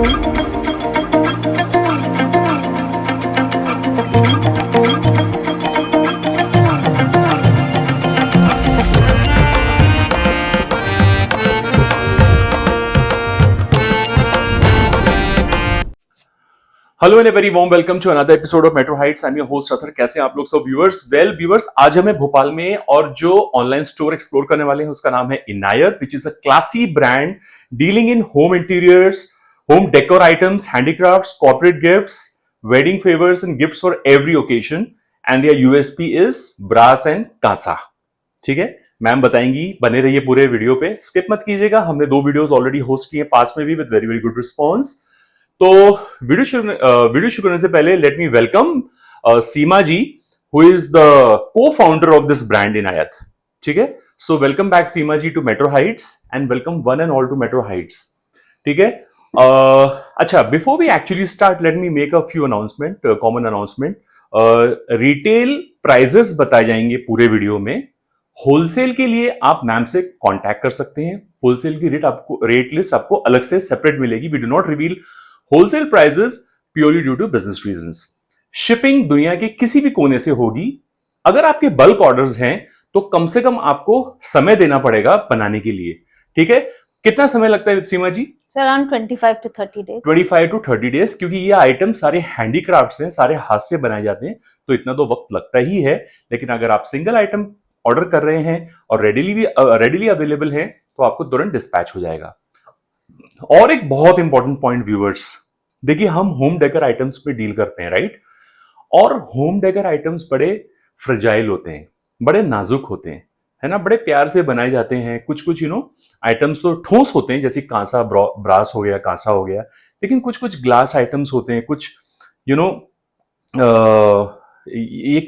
Hello and very warm welcome to another episode of Metro Heights. I am your host Athar. कैसे हैं आप लोग सब व्यूअर्स? वेल व्यूअर्स, आज हमें भोपाल में और जो ऑनलाइन स्टोर एक्सप्लोर करने वाले हैं उसका नाम है Inayat, which is a classy brand dealing in home interiors, home decor items, handicrafts, corporate gifts, wedding favours and gifts for every occasion. And their USP is brass and kansa. ठीक है, ma'am बताएंगी, बने रहिए पूरे वीडियो पे, स्किप मत कीजिएगा। हमने 2 वीडियोस ऑलरेडी होस्ट किए पास में भी with very very good response. तो वीडियो शुरू करने से पहले let me welcome Seema ji, who is the co founder of this brand Inayat. ठीक है, so welcome back Seema ji to Metro Heights and welcome one and all to Metro Heights. ठीक है, अच्छा, before we actually start let me make a few announcement, common announcement. Retail prices बताए जाएंगे पूरे video में। Wholesale के लिए आप मैम से कांटेक्ट कर सकते हैं। होलसेल की रेट लिस्ट आपको अलग से सेपरेट मिलेगी। We do not reveal wholesale prices purely due to business reasons. Shipping दुनिया के किसी भी कोने से होगी। अगर आपके बल्क ऑर्डर्स हैं तो कम से कम आपको समय देना पड़ेगा बनाने के लिए। ठीक है, कितना समय लगता है Seema ji? Around 25 to 30 days। 25 to 30 days, क्योंकि ये आइटम सारे हैंडीक्राफ्ट्स हैं, सारे हाथ से बनाए जाते हैं, तो इतना तो वक्त लगता ही है। लेकिन अगर आप सिंगल आइटम ऑर्डर कर रहे हैं और रेडिली अवेलेबल है तो आपको तुरंत डिस्पैच हो जाएगा। और एक बहुत इंपॉर्टेंट पॉइंट व्यूअर्स, देखिए हम होम डेकर आइटम्स पे डील करते हैं, राइट? और होम डेकर आइटम्स बड़े फ्रजाइल होते हैं, बड़े नाजुक होते हैं, है ना, बड़े प्यार से बनाए जाते हैं। कुछ कुछ आइटम्स तो ठोस होते हैं, जैसे कांसा ब्रास हो गया, कांसा हो गया। लेकिन कुछ कुछ ग्लास आइटम्स होते हैं, कुछ यू नो ये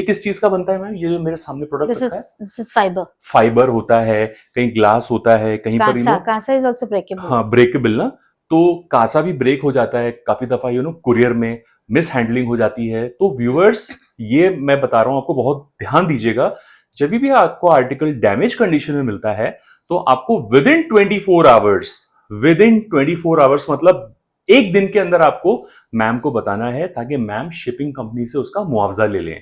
किस चीज का बनता है मैम? ये जो मेरे सामने प्रोडक्ट रखा है, दिस इज फाइबर। फाइबर होता है, कहीं ग्लास होता है, कहीं पर कांसा इज आल्सो ब्रेकेबल। हाँ, ब्रेकेबल ना। तो कांसा भी ब्रेक हो जाता है काफी दफा, कुरियर में मिस हैंडलिंग हो जाती है। तो व्यूअर्स, ये मैं बता रहा हूं आपको, बहुत ध्यान दीजिएगा। जब भी आपको आर्टिकल डैमेज कंडीशन में मिलता है तो आपको विद इन 24 आवर्स मतलब एक दिन के अंदर आपको मैम को बताना है, ताकि मैम शिपिंग कंपनी से उसका मुआवजा ले लें।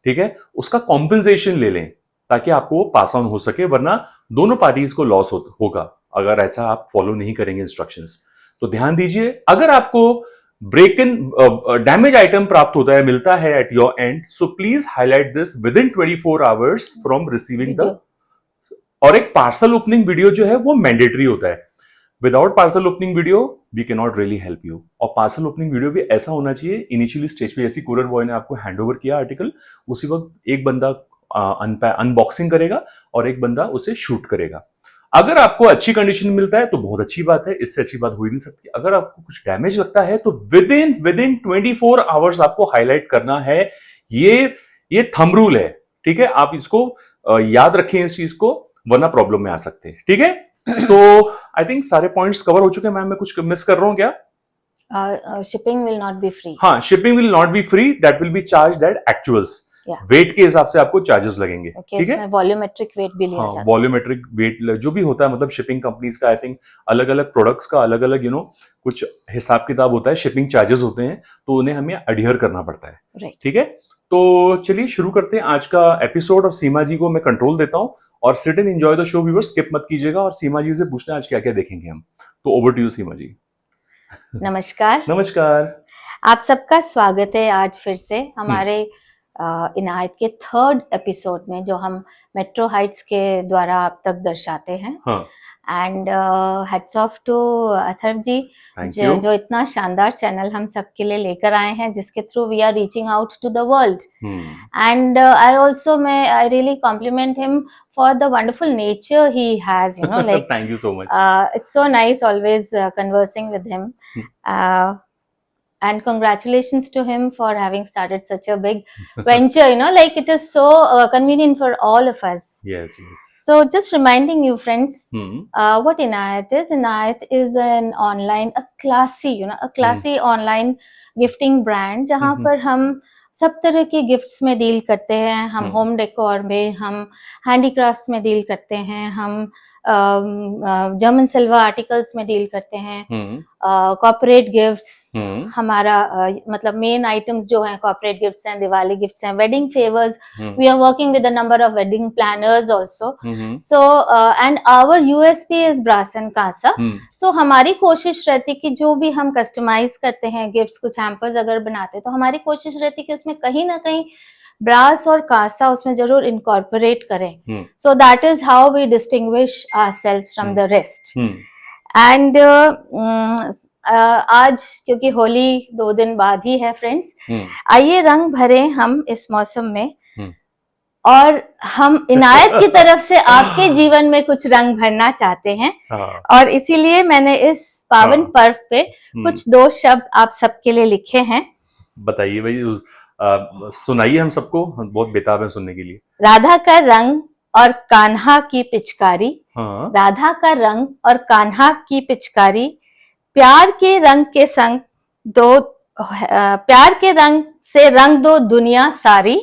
ठीक है, उसका कॉम्पेंसेशन ले लें, ताकि आपको वो पास ऑन हो सके, वरना दोनों पार्टीज को लॉस होगा अगर ऐसा आप फॉलो नहीं करेंगे इंस्ट्रक्शंस। तो ध्यान दीजिए, अगर आपको ब्रेक इन डैमेज आइटम प्राप्त होता है, मिलता है at your and, so please highlight this with in 24 hours from receiving the. और एक पार्सल ओपनिंग वीडियो जो है वो मैंडेटरी होता है। Without parcel opening video we can not really help you. और पार्सल ओपनिंग वीडियो भी ऐसा होना चाहिए, इनिशियली स्टेज पे जैसी कुरियर बॉय ने आपको हैंडओवर किया आर्टिकल, उसी वक्त एक बंदा अनबॉक्सिंग करेगा और एक बंदा उसे शूट करेगा। अगर आपको अच्छी कंडीशन में मिलता है तो बहुत अच्छी बात है, इससे अच्छी बात हो ही नहीं सकती। अगर आपको कुछ डैमेज लगता है तो विद इन 24 आवर्स आपको हाईलाइट करना है। ये थंब रूल है। ठीक है, आप इसको याद रखें इस चीज को, वरना प्रॉब्लम में आ सकते हैं। ठीक है, तो आई थिंक सारे पॉइंट्स कवर हो चुके हैं। मैम, मैं कुछ मिस कर रहा हूं क्या? Shipping will not be free. हाँ, shipping will not be free, that will be charged at actuals. Weight के हिसाब से आपको चार्जेस लगेंगे। ठीक है, वॉल्यूमेट्रिक वेट भी लिया जाता है। वॉल्यूमेट्रिक वेट जो भी होता है, मतलब शिपिंग कंपनीज का आई थिंक अलग अलग प्रोडक्ट्स का अलग अलग कुछ हिसाब किताब होता है, शिपिंग चार्जेस होते हैं, तो उन्हें हमें अडियर करना पड़ता है। ठीक है, तो चलिए शुरू करते हैं आज का एपिसोड। और सीमा जी को मैं कंट्रोल देता हूं, और sit and enjoy the show viewers, skip मत कीजिएगा। और सीमा जी से पूछना आज क्या क्या देखेंगे हम। तो ओवर टू यू सीमा जी। नमस्कार। नमस्कार, आप सबका स्वागत है आज फिर से हमारे इनायत के 3rd एपिसोड में, जो हम मेट्रो हाइट्स के द्वारा आप तक दर्शाते हैं। And hats off to Atharva ji, जो इतना शानदार चैनल हम सबके लिए लेकर आए हैं, जिसके through we are reaching out to the world. And I really compliment him for the wonderful nature he has, like thank you so much. It's so nice always conversing with him. And congratulations to him for having started such a big venture, like it is so convenient for all of us. Yes. So just reminding you friends, what Inayat is. Inayat is an online, a classy online gifting brand, जहाँ पर हम सब तरह के gifts में deal करते हैं। हम होम डेकोर में, हम हैंडीक्राफ्ट्स में डील करते हैं, हम जर्मन सिल्वर आर्टिकल्स में डील करते हैं, कॉर्पोरेट गिफ्ट्स, हमारा मतलब मेन आइटम्स जो हैं कॉर्पोरेट गिफ्ट्स हैं, दिवाली गिफ्ट्स हैं, wedding favours, we are working with a number of wedding planners also, so and our USP is brass and kansa. So हमारी कोशिश रहती कि जो भी हम कस्टमाइज करते हैं गिफ्ट्स, कुछ हैम्पर्स अगर बनाते हैं तो हमारी कोशिश रहती कि उसमें कहीं ना कहीं ब्रास और कांसा उसमें जरूर इनकॉर्पोरेट करें, so that is how we distinguish ourselves from the rest. And आज क्योंकि होली 2 दिन बाद ही है फ्रेंड्स, आइए रंग भरे हम इस मौसम में, और हम इनायत की तरफ से आपके जीवन में कुछ रंग भरना चाहते हैं, और इसीलिए मैंने इस पावन पर्व पे कुछ 2 शब्द आप सबके लिए लिखे हैं। बताइए भाई, सुनाइए, हम सबको बहुत बेताब है सुनने के लिए। राधा का रंग और कान्हा की पिचकारी, राधा का रंग और कान्हा की पिचकारी, प्यार के रंग के संग प्यार के रंग से रंग दो दुनिया सारी,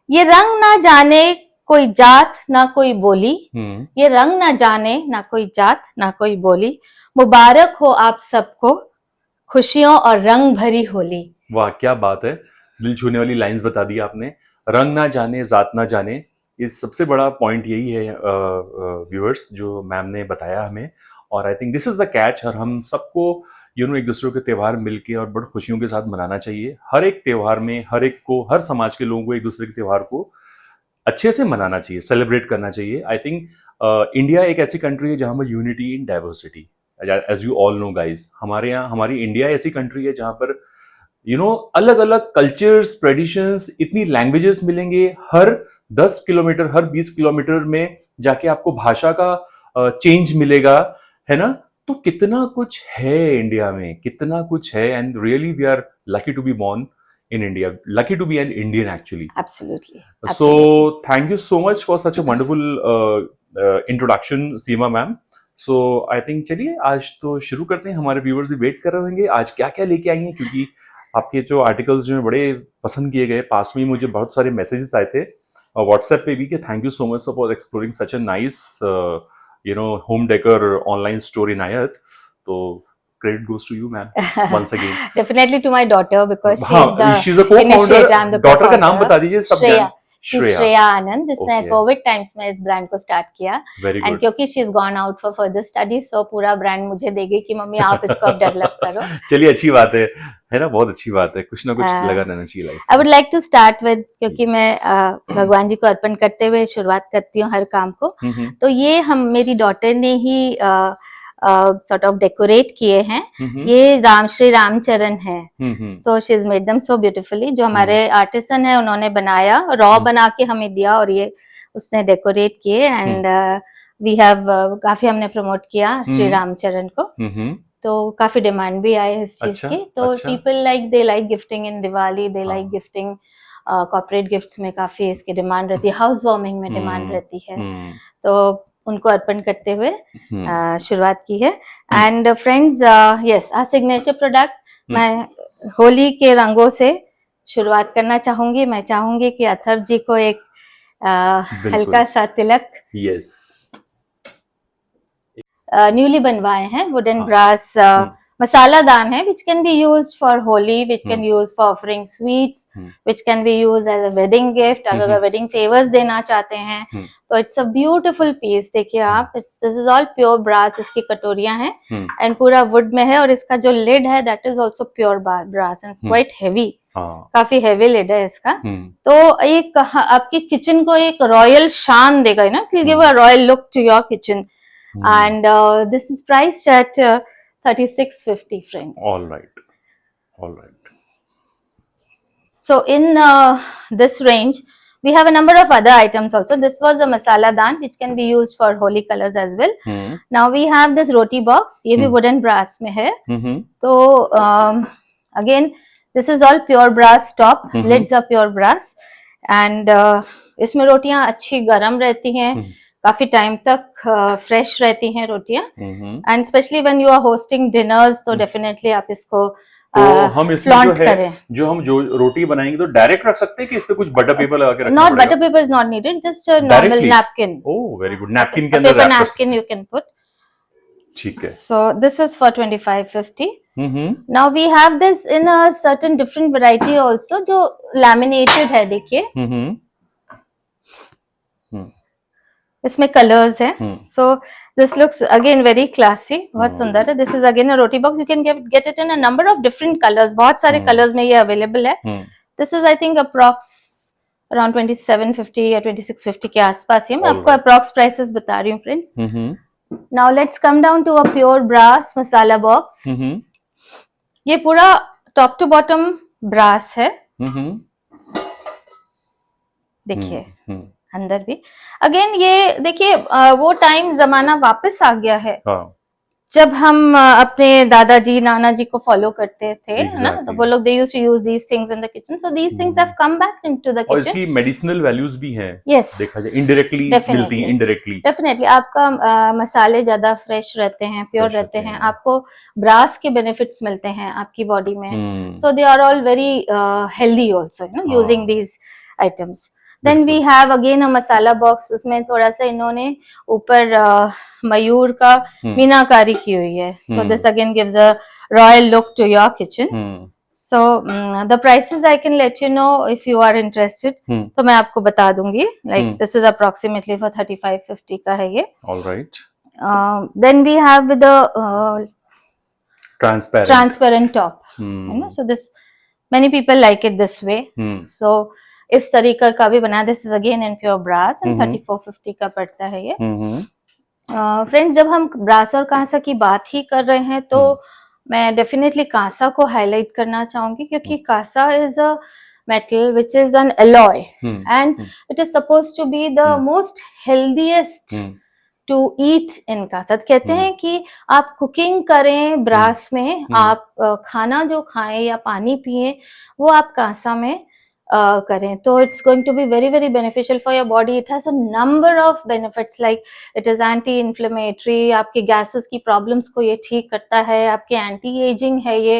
ये रंग ना जाने कोई जात ना कोई बोली, ये रंग ना जाने ना कोई जात ना कोई बोली, मुबारक हो आप सबको खुशियों और रंग भरी होली। वाह, क्या बात है, दिल छूने वाली लाइंस बता दी आपने। रंग ना जाने जात ना जाने, ये सबसे बड़ा पॉइंट यही है व्यूअर्स जो मैम ने बताया हमें, और I think this is the catch. और हम सबको एक दूसरे के त्यौहार मिलके और बड़ी खुशियों के साथ मनाना चाहिए। हर एक त्यौहार में हर एक को, हर समाज के लोगों को एक दूसरे के त्यौहार को अच्छे से मनाना चाहिए, सेलिब्रेट करना चाहिए। आई थिंक इंडिया एक ऐसी कंट्री है जहां पर unity in diversity, as you all know guys, हमारे यहाँ हमारी इंडिया ऐसी कंट्री है जहां पर अलग अलग कल्चर्स, ट्रेडिशंस, इतनी लैंग्वेजेस मिलेंगे। हर 10 किलोमीटर, हर 20 किलोमीटर में जाके आपको भाषा का चेंज मिलेगा, है ना। तो कितना कुछ है इंडिया में, कितना कुछ है, and really we are lucky to be born in India, lucky to be an Indian actually. Absolutely. So thank you so much for such a wonderful introduction, Seema ma'am. So I think चलिए आज तो शुरू करते हैं, हमारे viewers भी wait कर रहे होंगे आज क्या क्या लेके आई हैं, क्योंकि आपके जो आर्टिकल्स जो बड़े पसंद किए गए। पास में मुझे बहुत सारे मैसेजेस आए थे व्हाट्सएप पे भी कि thank you so much for exploring such a nice home decor online store Inayat. तो credit goes to you, ma'am, once again. Definitely to my daughter because she's a co-founder. daughter का नाम बता दीजिए सब जान। श्रेया आनंद, जिसने कोविड टाइम्स में इस ब्रांड को स्टार्ट किया, एंड क्योंकि she is gone out for further study, so पूरा ब्रांड मुझे देगी कि मम्मी आप इसको अब डेवलप करो। चलिए, अच्छी बात है ना, बहुत अच्छी बात है, कुछ ना कुछ लगा रहना चाहिए life. I would like to start with, क्योंकि मैं भगवान जी को अर्पण करते हुए शुरुआत करती हूँ हर काम को, तो ये मेरी डॉटर ने ही sort of डेकोरेट किए हैं। ये श्री रामचरण है, so she is made them so beautifully. जो हमारे आर्टिसन है उन्होंने बनाया, रॉ बना के हमें दिया, और ये उसने डेकोरेट किए, एंड वी हैव काफी हमने प्रमोट किया श्री रामचरण को, तो काफी डिमांड भी आए इस चीज की। तो people like, they like gifting in Diwali, they like gifting, corporate gifts में काफी इसकी डिमांड रहती है, हाउस वार्मिंग में डिमांड रहती है, तो उनको अर्पण करते हुए शुरुआत की है। And friends, yes, a signature product, मैं होली के रंगों से शुरुआत करना चाहूंगी। मैं चाहूंगी कि अथर्व जी को एक हल्का सा तिलक, यस, न्यूली बनवाए हैं, वुडन ब्रास masala दान है, which can be used for Holi, which can use for offering sweets, which can be used as a wedding gift, अगर wedding favors देना चाहते हैं तो it's a beautiful piece। देखिए आप, this is all pure brass, इसकी कटोरियां हैं and पूरा wood में है, और इसका जो lid है that is also pure brass and it's quite heavy, काफी heavy lid है इसका। तो एक आपकी किचन को एक रॉयल शान देगा ना, it will give a royal look to your kitchen, and this is priced at 3650 friends. All right. So in this range we have a number of other items also. This was a masala daan which can be used for holy colors as well. Now we have this roti box, ये भी wooden brass में है। तो again this is all pure brass top, lids are pure brass, and इसमें रोटियां अच्छी गरम रहती हैं, काफी टाइम तक फ्रेश रहती हैं रोटियां, and specially when you are hosting dinners, तो डेफिनेटली आप इसको तो हम इसमें जो flaunt है करें. जो रोटी बनाएंगे तो डायरेक्ट रख सकते हैं कि इस पे कुछ बटर पेपर लगा के रखना Not पड़ेगा? butter paper is not needed, just a normal Directly? napkin. Oh very good, napkin A के अंदर paper रैप कर सकते napkin हैं। you can put. ठीक है। So this is for 25.50. Hmm. Now we have this in a certain different variety also, जो laminated है, देखिए हम्म। इसमें कलर्स है. So this looks again very classy, बहुत सुंदर है. This is again a roti box. You can get it in a number of different colors. बहुत सारे colors में ये available है. This is I think approx around 2750 या 2650 के आसपास ही है. मैं आपको approx prices बता रही हूँ friends. Now let's come down to a pure brass masala box. ये पूरा top to bottom brass है. देखिए अंदर भी अगेन ये देखिए वो टाइम जमाना वापस आ गया है. जब हम अपने दादाजी नाना जी को फॉलो करते थे ना, तो वो लोग they used to use these things in the kitchen. So these things have come back into the kitchen. और इसकी मेडिसिनल वैल्यूज भी हैं. Yes. देखा जाए इनडायरेक्टली मिलती है, इनडायरेक्टली डेफिनेटली आपका मसाले ज्यादा फ्रेश रहते हैं, प्योर रहते हैं. आपको ब्रास के बेनिफिट्स मिलते हैं आपकी बॉडी में. So they are all very healthy also, you know, using these items. Then we have again a masala box. उसमें थोड़ा सा इन्होंने ऊपर मयूर का मीनाकारी की हुई है. So this again gives a royal look to your kitchen. So the prices I can let you know if you are interested. तो मैं आपको बता दूंगी. Like this is approximately for 3550 का है ये. All right. Then we have with the transparent top. You know, so this many people like it this way. So इस तरीका का भी बना. This is again in pure brass and 3450 का पड़ता है ये. फ्रेंड्स जब हम ब्रास और कांसा की बात ही कर रहे हैं तो मैं डेफिनेटली कांसा को हाईलाइट करना चाहूंगी, क्योंकि kansa is a metal which is an alloy and it is supposed to be the most healthiest to eat in कांसा. कहते हैं कि आप कुकिंग करें ब्रास में, आप खाना जो खाएं या पानी पिए वो आप कांसा में करें तो it's going to be very very beneficial for your body. It has a number of benefits like it is anti-inflammatory, आपके गैसेस की प्रॉब्लम्स को ये ठीक करता है, आपके एंटी एजिंग है ये,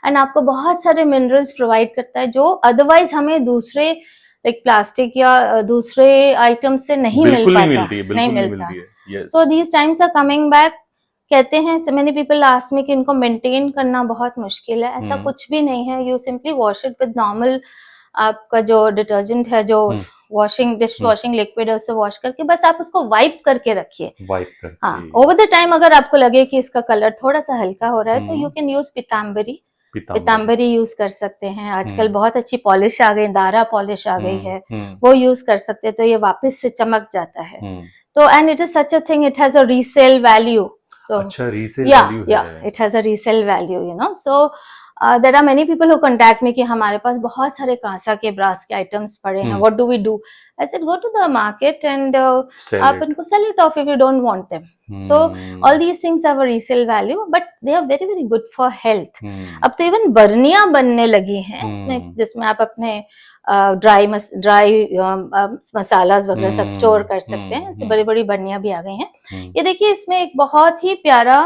एंड आपको बहुत सारे मिनरल्स प्रोवाइड करता है जो अदरवाइज हमें दूसरे लाइक प्लास्टिक या दूसरे आइटम से नहीं मिल पाता, नहीं मिलता. So these times are coming back. कहते हैं many people ask me कि इनको मेंटेन करना बहुत मुश्किल है. ऐसा कुछ भी नहीं है. You simply wash it with normal आपका जो डिटर्जेंट है, जो वॉशिंग डिश वॉशिंग लिक्विड है, उससे वॉश करके बस आप उसको वाइप करके रखिए. हाँ, ओवर द टाइम अगर आपको लगे कि इसका कलर थोड़ा सा हल्का हो रहा है तो you can use Pitambari use कर सकते हैं. आजकल बहुत अच्छी पॉलिश आ गई, दारा पॉलिश आ गई है, वो यूज कर सकते हैं तो ये वापस से चमक जाता है. तो and it is such a thing, it has a resale value. So अच्छा, रीसेल वैल्यू है. Yeah, it has a resale value, you know. So there are many people who contact me कि हमारे पास बहुत सारे कांसा के ब्रास के items पड़े हैं. What do we do? I said go to the market and आप इनको sell it off if you don't want them. So all these things have a resale value, but they are very very good for health. अब तो even बर्नियां बनने लगी हैं इसमें, जिसमें आप अपने ड्राई मसालास वगैरह सब स्टोर कर सकते हैं. ऐसे बड़ी बड़ी बर्नियां भी आ गई हैं. ये देखिए इसमें एक बहुत ही प्यारा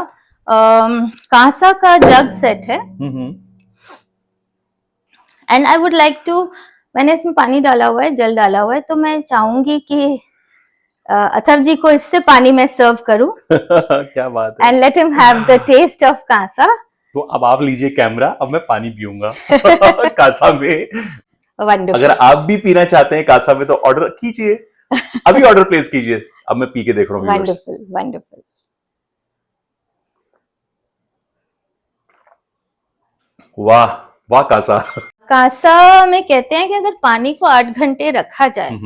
कांसा का जग सेट है. And I would like to, मैंने इसमें पानी डाला हुआ है, जल डाला हुआ है, तो मैं चाहूंगी कि अथर्व जी को इससे पानी में सर्व करूं. क्या बात है. And let him have the taste of kansa. तो अब आप लीजिए कैमरा, अब मैं पानी पीऊंगा कांसा में. वंडरफुल. अगर आप भी पीना चाहते हैं कांसा में तो ऑर्डर कीजिए, अभी ऑर्डर प्लेस कीजिए. अब मैं पी के देख रहा हूँ. Wonderful wonderful. वाह वाह. कांसा में कहते हैं कि अगर पानी को 8 घंटे रखा जाए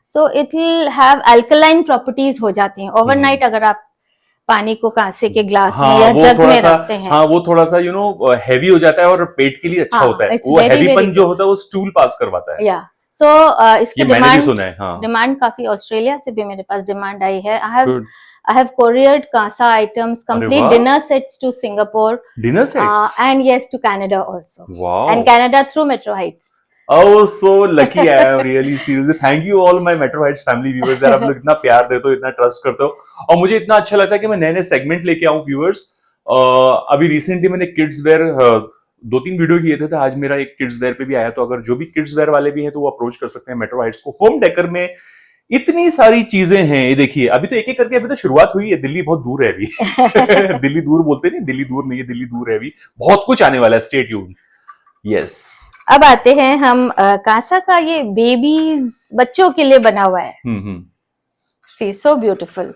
so it will have alkaline properties हो जाती हैं. ओवरनाइट अगर आप पानी को कांसे के ग्लास में या जग में रखते हैं, हाँ, वो थोड़ा सा यू नो हैवी हो जाता है और पेट के लिए अच्छा होता है. वो हैवीपन जो होता है वो स्टूल पास करवाता है. सो इसकी डिमांड काफी, ऑस्ट्रेलिया से भी मेरे पास डिमांड आई है. I have couriered Kasa items, complete dinner sets to Singapore. Dinner sets? And yes, to Canada also. Wow. And Canada through Metro Heights. Oh, so lucky I am, really seriously. Thank you all my Metro Heights family viewers यार, आप लोग इतना प्यार देते हो, इतना trust करते हो, और मुझे इतना अच्छा लगता है कि मैं नए नए सेगमेंट लेके आऊं व्यूअर्स. अभी रिसेंटली मैंने किड्स वेयर 2-3 वीडियो किए थे, तो आज मेरा एक किड्स वेयर पे भी आया, तो अगर जो भी किड्स वेयर वाले भी हैं तो वो अप्रोच कर सकते हैं मेट्रो हाइट्स को। होम डेकर में इतनी सारी चीजें हैं, ये देखिए अभी तो एक एक करके, अभी तो शुरुआत हुई है, दिल्ली बहुत दूर है अभी दिल्ली दूर बोलते नहीं, दिल्ली दूर नहीं है, दिल्ली दूर है, अभी बहुत कुछ आने वाला है, स्टे ट्यून्ड। यस, अब आते हैं हम कांसा का, ये बेबीज बच्चों के लिए बना हुआ है। सी सो ब्यूटीफुल,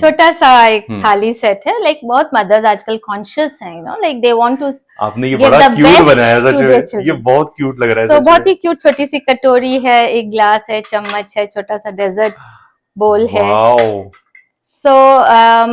छोटा सा एक थाली सेट है। लाइक बहुत मदर्स आजकल कॉन्शियस हैं, you know, like they want to. आपने ये बड़ा क्यूट बनाया सच में, ये बहुत क्यूट लग रहा है। तो बहुत ही क्यूट, छोटी सी कटोरी है, एक ग्लास है, चम्मच है, छोटा सा डेजर्ट बोल है। So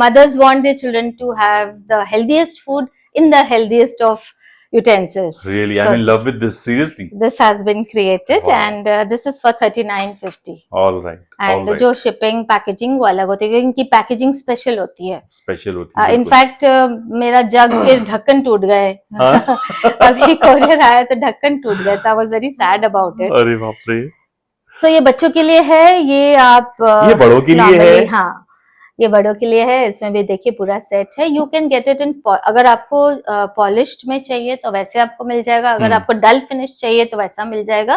mothers want their children to have the healthiest food in the healthiest of utensils. Really, I'm in love with this. Seriously, this has been created. Wow. And this is for 39.50. All right. And जो shipping packaging वो अलग होती है, इनकी packaging special होती है, special होती है। इनफैक्ट मेरा जग के ढक्कन टूट गए अभी कोरियर आया तो ढक्कन टूट गया था। I was very sad about it. अरे बाप रे। So ये बच्चों के लिए है, ये आप ये बड़ों के लिए है। हाँ, ये बड़ों के लिए है। इसमें भी देखिए पूरा सेट है। You can get it in, अगर आपको पॉलिश्ड में चाहिए तो वैसे आपको मिल जाएगा, अगर आपको डल फिनिश चाहिए तो वैसा मिल जाएगा।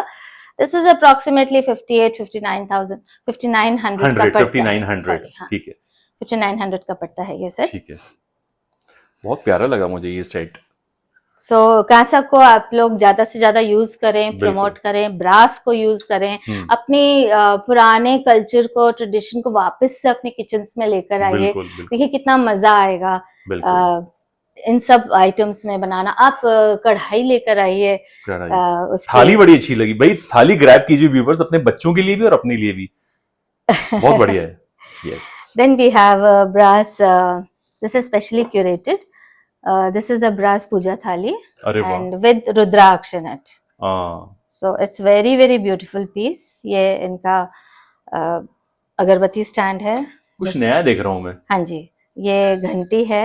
दिस इज अप्रोक्सीमेटली 59,000 5900 का पड़ता है। 5900, ठीक है, 5900 का पड़ता है ये सेट। ठीक है, बहुत प्यारा लगा मुझे ये सेट। सो कांसा को आप लोग ज्यादा से ज्यादा यूज करें, प्रमोट करें, ब्रास को यूज करें, अपनी पुराने कल्चर को, ट्रेडिशन को वापस से अपने किचन्स में लेकर आइए। देखिए कितना मजा आएगा इन सब आइटम्स में बनाना। आप कढ़ाई लेकर आइए, थाली बड़ी अच्छी लगी भाई, थाली ग्रैब कीजिए व्यूअर्स, अपने बच्चों के लिए भी और अपने लिए भी बहुत बढ़िया है। Yes, then we have brass, this is specially curated. This is a brass puja thali and with Rudraksh in it. So it's very very beautiful piece. ये इनका अगरबत्ती स्टैंड है, कुछ नया देख रहा हूँ मैं। हाँ जी, ये घंटी है,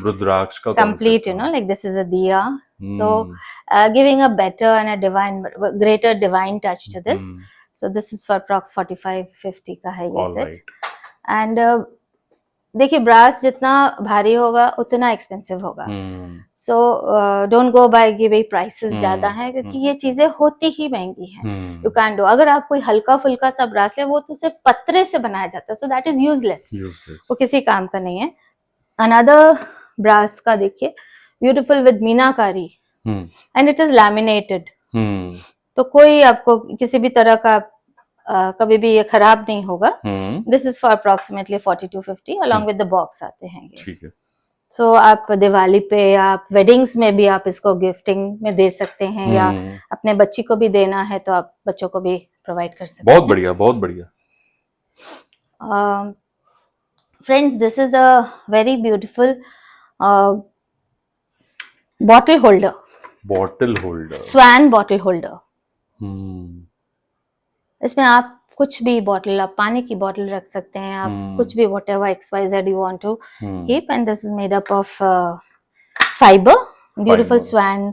रुद्राक्ष का complete, you know, like this is a diya. So giving a better and a divine, greater divine touch to this. So this is for approx 45-50 का है ये set. And देखिए ब्रास जितना भारी होगा उतना एक्सपेंसिव होगा। So don't go by giving prices ज्यादा हैं, क्योंकि ये चीजें होती ही महंगी हैं। यू कैन डू, अगर आप कोई हल्का फुल्का सा ब्रास ले, वो तो सिर्फ पत्रे से बनाया जाता है, सो दैट इज यूजलेस, वो किसी काम का नहीं है। अनदर ब्रास का देखिए, beautiful with meenakari and it is laminated, तो कोई आपको किसी भी तरह का कभी भी ये खराब नहीं होगा। This is for approximately 4250 along with the box आते हैं ये। ठीक है। सो आप दिवाली पे, आप वेडिंग्स में भी आप इसको गिफ्टिंग में दे सकते हैं, या अपने बच्ची को भी देना है तो आप बच्चों को भी प्रोवाइड कर सकते हैं। बहुत बढ़िया, बहुत बढ़िया। Friends, this is a very beautiful bottle holder, swan bottle holder. इसमें आप कुछ भी बॉटल, आप पानी की बॉटल रख सकते हैं, आप कुछ भी, whatever XYZ you want to keep, and this is made up of fiber, beautiful swan,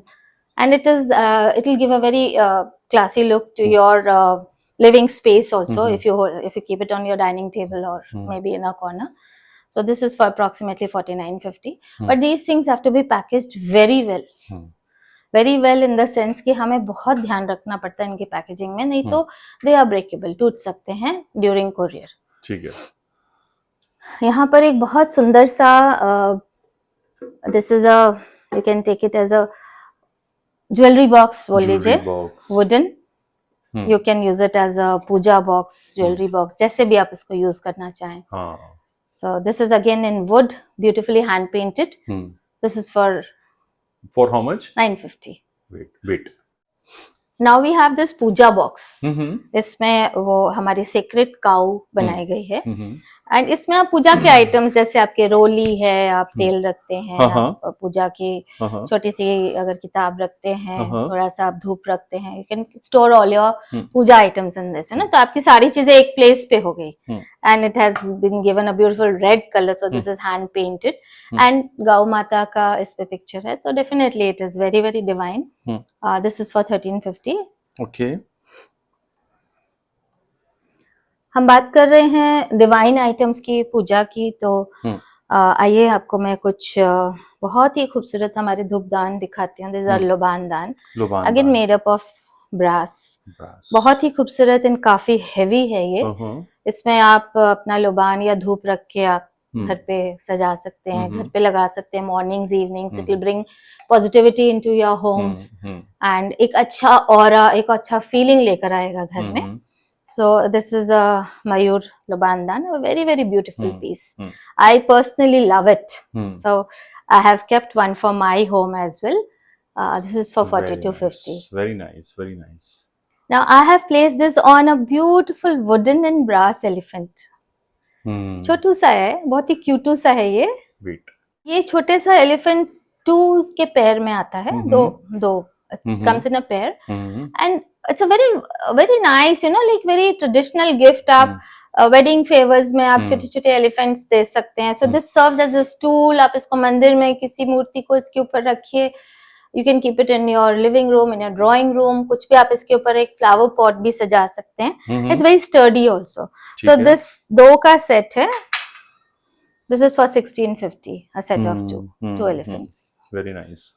and it will give a very classy look to your living space also, if you keep it on your dining table or maybe in a corner. So this is for approximately 4950, but these things have to be packaged very well. Very well in the sense कि हमें बहुत ध्यान रखना पड़ता है इनकी packaging में, नहीं तो दे आर ब्रेकेबल, टूट सकते हैं ड्यूरिंग कोरियर। ठीक है। यहाँ पर एक बहुत सुंदर सा, this is a, you can take it as a jewellery box बोल लीजिए, wooden. You can use it as a puja box, jewellery box, जैसे भी आप इसको यूज करना चाहें। So this is again in wood, beautifully hand painted. This is for how much? 950. Wait. Now we have this puja box. इसमें वो हमारी secret काऊ बनाई गई है, एंड इसमें आप पूजा के आइटम्स, जैसे आपके रोली है, आप तेल रखते हैं, आप पूजा की छोटी सी अगर किताब रखते हैं, थोड़ा सा आप धूप रखते हैं, you can store all your puja items in this, है ना। तो आपकी सारी चीजें एक प्लेस पे हो गई, and it has been given a beautiful red colour, so this is hand painted, and गौ माता का इस पे पिक्चर है, तो definitely it is very very divine. This is for 1350। Okay. हम बात कर रहे हैं डिवाइन आइटम्स की, पूजा की, तो आइए आपको मैं कुछ बहुत ही खूबसूरत हमारे धूपदान दिखाती हूँ. दिस आर लोबान दान, again made up of brass. बहुत ही खूबसूरत एंड काफी हैवी है ये. इसमें आप अपना लोबान या धूप रख के आप घर पे सजा सकते हैं, घर पे लगा सकते हैं. Mornings, evenings, it will bring positivity into your homes and एक अच्छा ऑरा, एक अच्छा फीलिंग लेकर आएगा घर में. So this is a Mayur Lobandan, a very, very beautiful piece. I personally love it. So I have kept one for my home as well. This is for 4250. Very nice, very nice. Now I have placed this on a beautiful wooden and brass elephant. छोटू सा है, बहुत ही क्यूटू सा है ये. Wait. ये छोटे सा elephant 2 के पैर में आता है. दो comes in a pair. And it's a very nice, you know, like very traditional gift. आप wedding favors में आप छोटे छोटे एलिफेंट्स दे सकते हैं. So this serves as a stool. आप इसको मंदिर में किसी मूर्ति को इसके ऊपर रखिए. You can keep it in your living room, in your drawing room. कुछ भी आप इसके ऊपर एक flower pot भी सजा सकते हैं. It's very sturdy also. So this 2 का set है. This is for 1650. A set of two elephants. Very nice.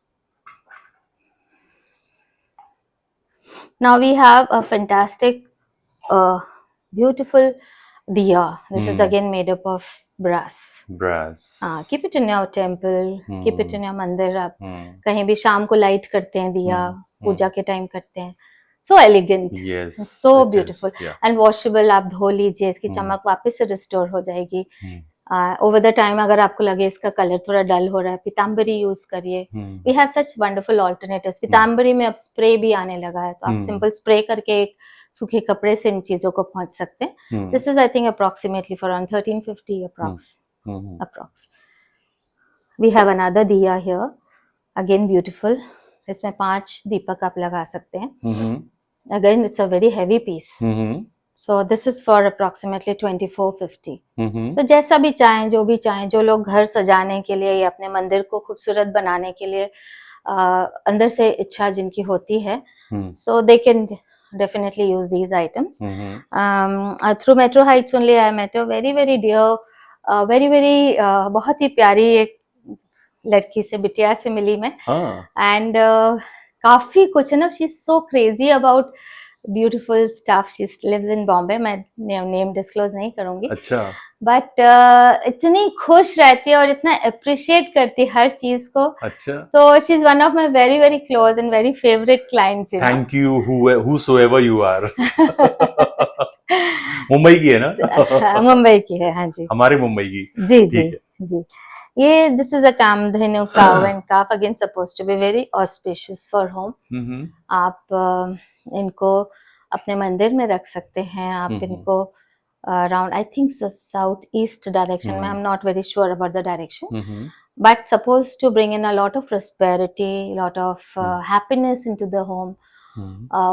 Now we have a fantastic, beautiful diya. This is again made up of brass. Keep it in your temple, keep it in your mandir. आप कहीं भी शाम को light करते हैं दिया, पूजा के time करते हैं. So elegant, so beautiful and washable. आप धो लीजिए, इसकी चमक वापस से रिस्टोर हो जाएगी. ओवर द टाइम अगर आपको लगे इसका कलर थोड़ा डल हो रहा है, पीताम्बरी यूज करिए. We have such wonderful alternatives. Pitambari में अब स्प्रे भी आने लगा है, तो आप सिंपल स्प्रे करके एक सूखे कपड़े से इन चीजों को पहुंच सकते हैं. This is I think approximately for around 1350 approx. We have another diya here, again beautiful. इसमें 5 दीपक आप लगा सकते हैं. Again it's a very heavy piece. So this is for approximately 2450. तो जैसा भी चाहें, जो भी चाहें, जो लोग घर सजाने के लिए या अपने मंदिर को खूबसूरत बनाने के लिए अंदर से इच्छा जिनकी होती है, so they can definitely use these items. Through Metro Heights only I met a very, very dear, very बहुत ही प्यारी एक लड़की से, बिटिया से मिली मैं. And काफी कुछ है ना, she is so crazy about beautiful stuff. She lives in Bombay. मैं नेम डिस्क्लोज नहीं करूंगी. अच्छा. बट इतनी खुश रहती है और इतना अप्रिशिएट करती है हर चीज को. अच्छा. तो she is one of my very very close and very favourite clients. Thank you whosoever you are. Mumbai की है ना? मुंबई की है, हाँ जी. हमारे मुंबई की. जी. ये this is a Kamdhenu cow and calf, again suppose to be very auspicious for home. आप इनको अपने मंदिर में रख सकते हैं. आप इनको around I think south east direction में, I am not very sure about the direction, but suppose to bring in a lot of prosperity, lot of happiness into the home,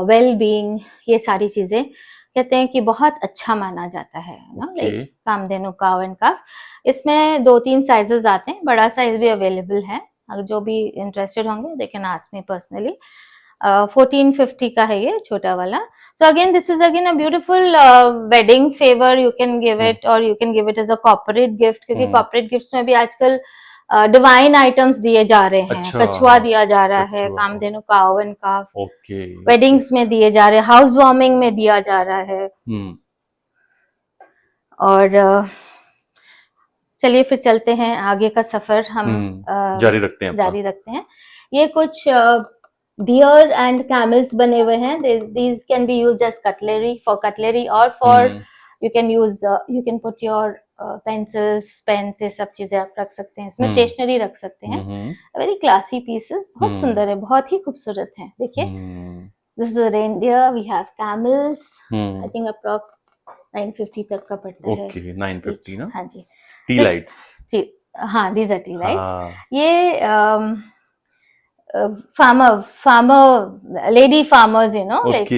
well being. ये सारी चीजें कहते हैं कि बहुत अच्छा माना जाता है ना, लाइक कामधेनु काव एंड काफ. इसमें 2-3 साइजेस आते हैं. बड़ा साइज भी अवेलेबल है. अगर जो भी इंटरेस्टेड होंगे they can ask me personally. 1450 का है ये छोटा वाला. So again this is again a beautiful wedding favor. You can give it or you can give it as a corporate gift, क्योंकि corporate gifts में भी आजकल डिवाइन आइटम्स दिए जा रहे हैं. अच्छा, कछुआ दिया जा रहा है, Kamdhenu cow and calf. Weddings में दिए जा रहे हैं, हाउस वार्मिंग में दिया जा रहा है. और चलिए फिर चलते हैं आगे का सफर हम जारी रखते हैं. ये कुछ deer and camels बने हुए हैं. These can be used as cutlery or for you can use you can put your pencils, pens, ये सब चीजें आप रख सकते हैं. इसमें स्टेशनरी रख सकते हैं. वेरी क्लासी पीसेस, बहुत सुंदर है, बहुत ही खूबसूरत है. देखिए, this is a reindeer. We have camels. I think approx 950 तक का पड़ता है. ओके, 950 ना. हाँ जी. Tea lights. जी हाँ, these are tea lights. ये farmer lady farmers, you know, like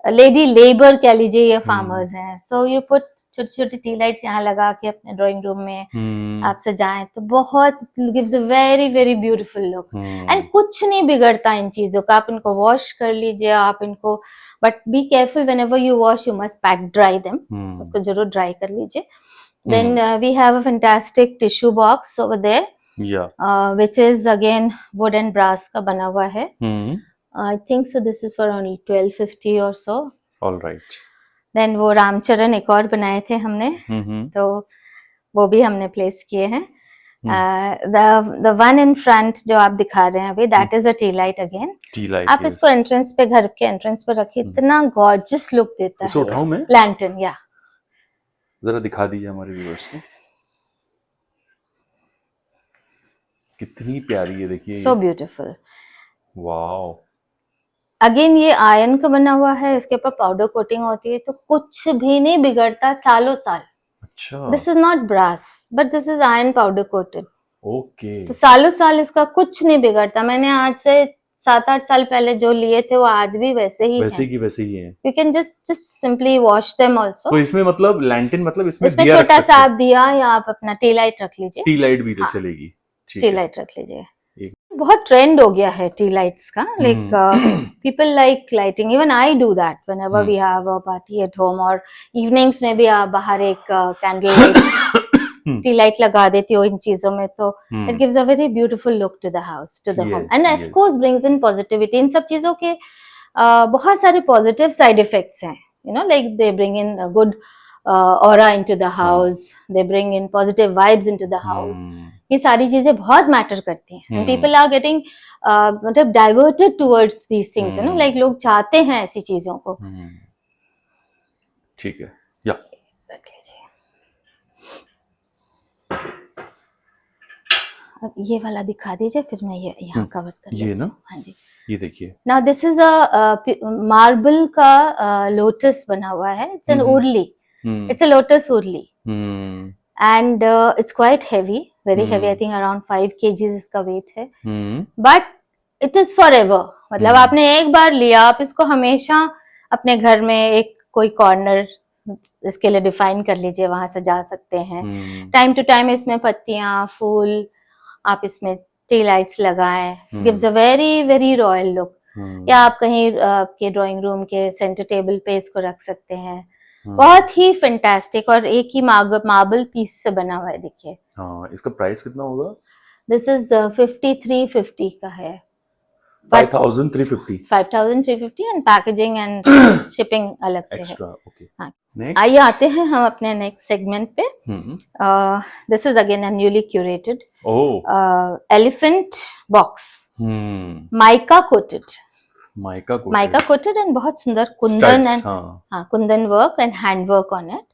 lady labour कह लीजिए, ये फार्मर्स हैं. सो यू पुट छोटी छोटी टी लाइट्स यहाँ लगा के अपने ड्राइंग रूम में आप सजाएं तो बहुत gives a very very beautiful look. And कुछ नहीं बिगड़ता इन चीजों का. आप इनको वॉश कर लीजिए, आप इनको, but be careful whenever you wash, you must pack dry them. उसको जरूर ड्राई कर लीजिए. Then we have a fantastic tissue box over there, which is again wood and brass का बना हुआ है. I think so. This is for only 1250 or so. All right. Then वो रामचरण एक और बनाए थे हमने, तो वो भी हमने प्लेस किए हैं. The one in front जो आप दिखा रहे हैं अभी, that is a tea light again. Tea light. आप इसको एंट्रेंस पे, घर के एंट्रेंस पे रखिए, इतना गॉर्जियस लुक देता है. इसे उठाऊं मैं? लैंटर्न, या जरा दिखा दीजिए हमारे व्यूअर्स को. कितनी प्यारी है, देखिए. So beautiful. वाओ. अगेन ये आयरन का बना हुआ है, इसके ऊपर पाउडर कोटिंग होती है, तो कुछ भी नहीं बिगड़ता सालों साल. अच्छा. This is not brass but this is iron powder coated. Okay. तो सालों साल इसका कुछ नहीं बिगड़ता. मैंने आज से 7-8 साल पहले जो लिए थे वो आज भी वैसे ही हैं. You can just simply wash them also. तो इसमें मतलब लैंटर्न, मतलब इसमें दिया छोटा सा आप दिया, या आप अपना टी लाइट रख लीजिए. टी लाइट भी तो चलेगी. टी लाइट रख लीजिए. बहुत ट्रेंड हो गया है टी लाइट्स का. Like people like lighting. Even I do that whenever we have a party at home, और इवनिंग्स में भी आप बाहर एक कैंडल लाइट टी लाइट लगा देती हो इन चीजों में, तो it gives a very beautiful look to the house, to the home, and of course brings in positivity. इन सब चीजों के बहुत सारे पॉजिटिव साइड इफेक्ट्स हैं. You know, like they bring in a good aura into the house, they bring in positive vibes into the house. ये सारी चीजें बहुत मैटर करती हैं. And people are getting मतलब diverted towards these things, you know, like लोग चाहते हैं ऐसी चीजों को. ठीक है, या रख लीजिए. अब ये वाला दिखा दीजिए, फिर मैं ये यहाँ कवर कर. ये ना, हाँ जी, ये देखिए. Now this is a marble का lotus बना हुआ है. It's an urli. It's a lotus urli. And it's quite heavy, very heavy. I think around 5 kgs इसका weight है. But it is forever. मतलब आपने एक बार लिया, आप इसको हमेशा अपने घर में एक कोई कॉर्नर इसके लिए डिफाइन कर लीजिए, वहां सजा सकते हैं. टाइम टू टाइम इसमें पत्तियां, फूल, आप इसमें टी लाइट्स लगाएं. Gives a very very royal look. या आप कहीं आपके ड्राइंग रूम के सेंटर टेबल पे इसको रख सकते हैं. बहुत ही फैंटास्टिक, और एक ही मार्बल पीस से बना हुआ है. देखिए. हाँ, इसका प्राइस कितना होगा? दिस इज 5350 का है. 5350 एंड पैकेजिंग एंड शिपिंग अलग से एक्स्ट्रा. ओके. हाँ. आइए आते हैं हम अपने नेक्स्ट सेगमेंट पे. This is again a newly curated elephant box, mica coated and बहुत सुंदर Kundan and Kundan work and hand work on it.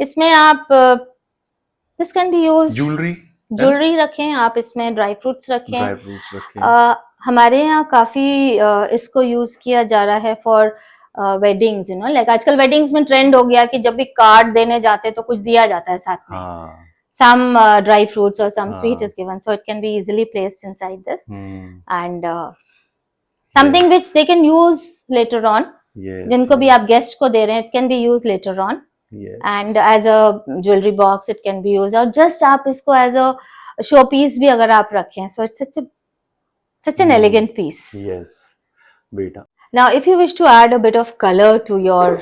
इसमें आप this can be used jewellery रखें, आप इसमें ड्राई फ्रूट्स रखें. हमारे यहाँ काफी इसको यूज किया जा रहा है for weddings. You know, like आजकल वेडिंग्स में ट्रेंड हो गया कि जब भी कार्ड देने जाते तो कुछ दिया जाता है साथ में. Some dry fruits or some sweet is given, so it can be easily placed inside this. And something which they can use later on. जिनको भी आप गेस्ट को दे रहे हैं, it can be used later on. And as a jewelry box it can be used, और just आप इसको as a show piece भी अगर आप रखें, so it's such an elegant piece. Yes, बेटा. Now if you wish to add a bit of color to your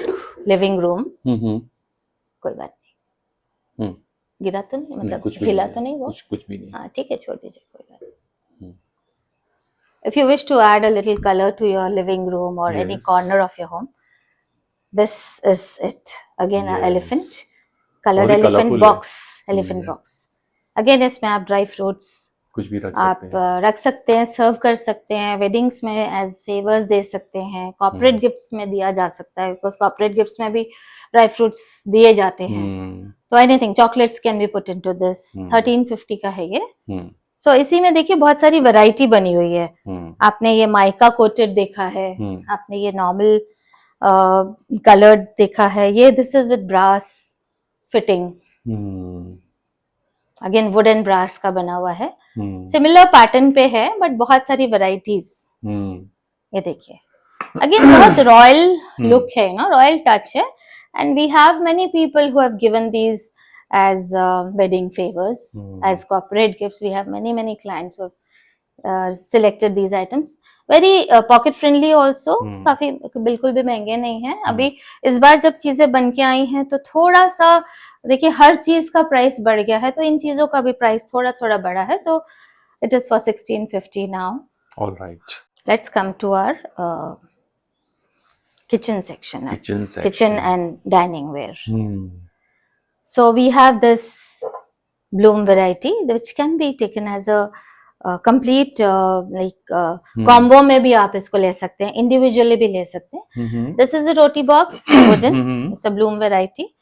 living room, कोई बात नहीं. गिरा तो नहीं, मतलब हिला तो नहीं वो? कुछ भी नहीं. हाँ, ठीक है, छोड़ दीजिए, कोई बात नहीं. If you wish to add a little color to your living room or any corner of your home, this is it. Again, an elephant, colored elephant box. Again, इसमें आप ड्राई फ्रूट्स कुछ भी आप रख सकते हैं, सर्व कर सकते हैं. वेडिंग्स में एज फेवर्स दे सकते हैं. कॉर्पोरेट गिफ्ट्स में दिया जा सकता है, बिकॉज कॉर्पोरेट गिफ्ट्स में भी ड्राई फ्रूट्स दिए जाते हैं. तो anything, chocolates can be put into this. 1350 का है ये. सो इसी में देखिए बहुत सारी वैरायटी बनी हुई है. आपने ये माइका कोटेड देखा है, आपने ये नॉर्मल कलर्ड देखा है, ये this is with brass fitting. Again wood and brass का बना हुआ है. सिमिलर पैटर्न पे है बट बहुत सारी वैरायटीज. ये देखिए, अगेन बहुत रॉयल लुक है, ना, रॉयल टच है. And we have many people who have given these as wedding favors, as corporate gifts. We have many clients who have selected these items. Very pocket friendly also. काफी बिल्कुल भी महंगे नहीं हैं. अभी इस बार जब चीजें बन के आई हैं तो थोड़ा सा देखिए हर चीज का प्राइस बढ़ गया है, तो इन चीजों का भी प्राइस थोड़ा थोड़ा बढ़ा है, तो it is for 1650 now. Alright. Let's come to our kitchen section. Kitchen section. Kitchen and dining wear. Hmm. So we have this bloom variety which can be taken as a complete combo में भी आप इसको ले सकते हैं, individually भी ले सकते हैं. This is a roti box, wooden. It's a bloom variety.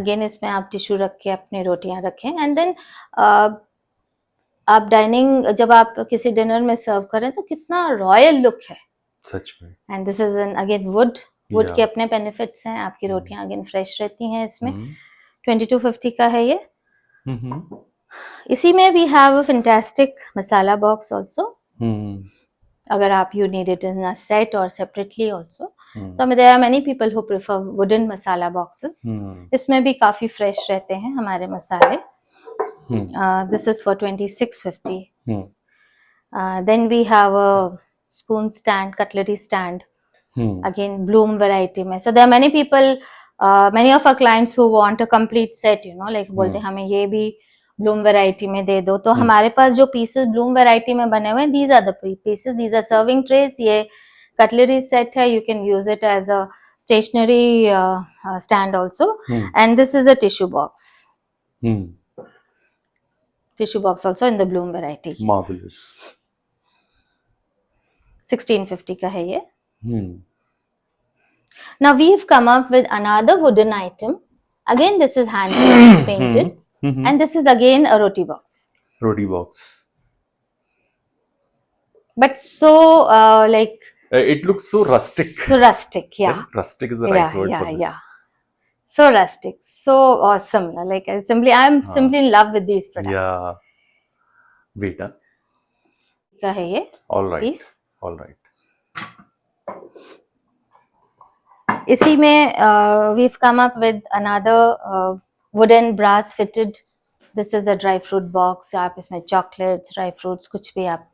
Again इसमें आप टिश्यू रख के अपनी रोटियां रखें, and then आप डाइनिंग जब आप किसी डिनर में सर्व करें तो कितना रॉयल लुक है सच में. And this is an again would के अपने बेनिफिट्स हैं. आपकी रोटियां अगेन फ्रेश रहती हैं इसमें. 2250 का है ये. इसी में we have a fantastic masala box also. अगर आप you need it in a set और सेपरेटली आल्सो, तो there are many people who prefer wooden masala boxes. इसमें भी काफी फ्रेश रहते हैं हमारे मसाले. This is for 2650. Then we have a spoon stand, cutlery stand. Again, bloom variety में. So there are many people, many of our clients who want a complete set, you know, like बोलते हैं हमें ये भी bloom variety में दे दो. तो हमारे पास जो pieces bloom variety में बने हुए हैं, these are the pieces. These are serving trays. ये cutlery set है. You can use it as a stationery stand also. And this is a tissue box. Tissue box also in the bloom variety. Marvelous. 1650 का है ये. Now we've come up with another wooden item. Again, this is hand painted, and this is again a roti box. Roti box. But so like. It looks so rustic. So rustic, yeah. Right? Rustic is the right word for this. Yeah. So rustic, so awesome. Like I'm simply in love with these products. Yeah. Wait. क्या है ये? All right. Piece. All right. इसी में we've come up with another wooden brass fitted. This is a dry fruit box. आप इसमें chocolates, dry fruits कुछ भी आप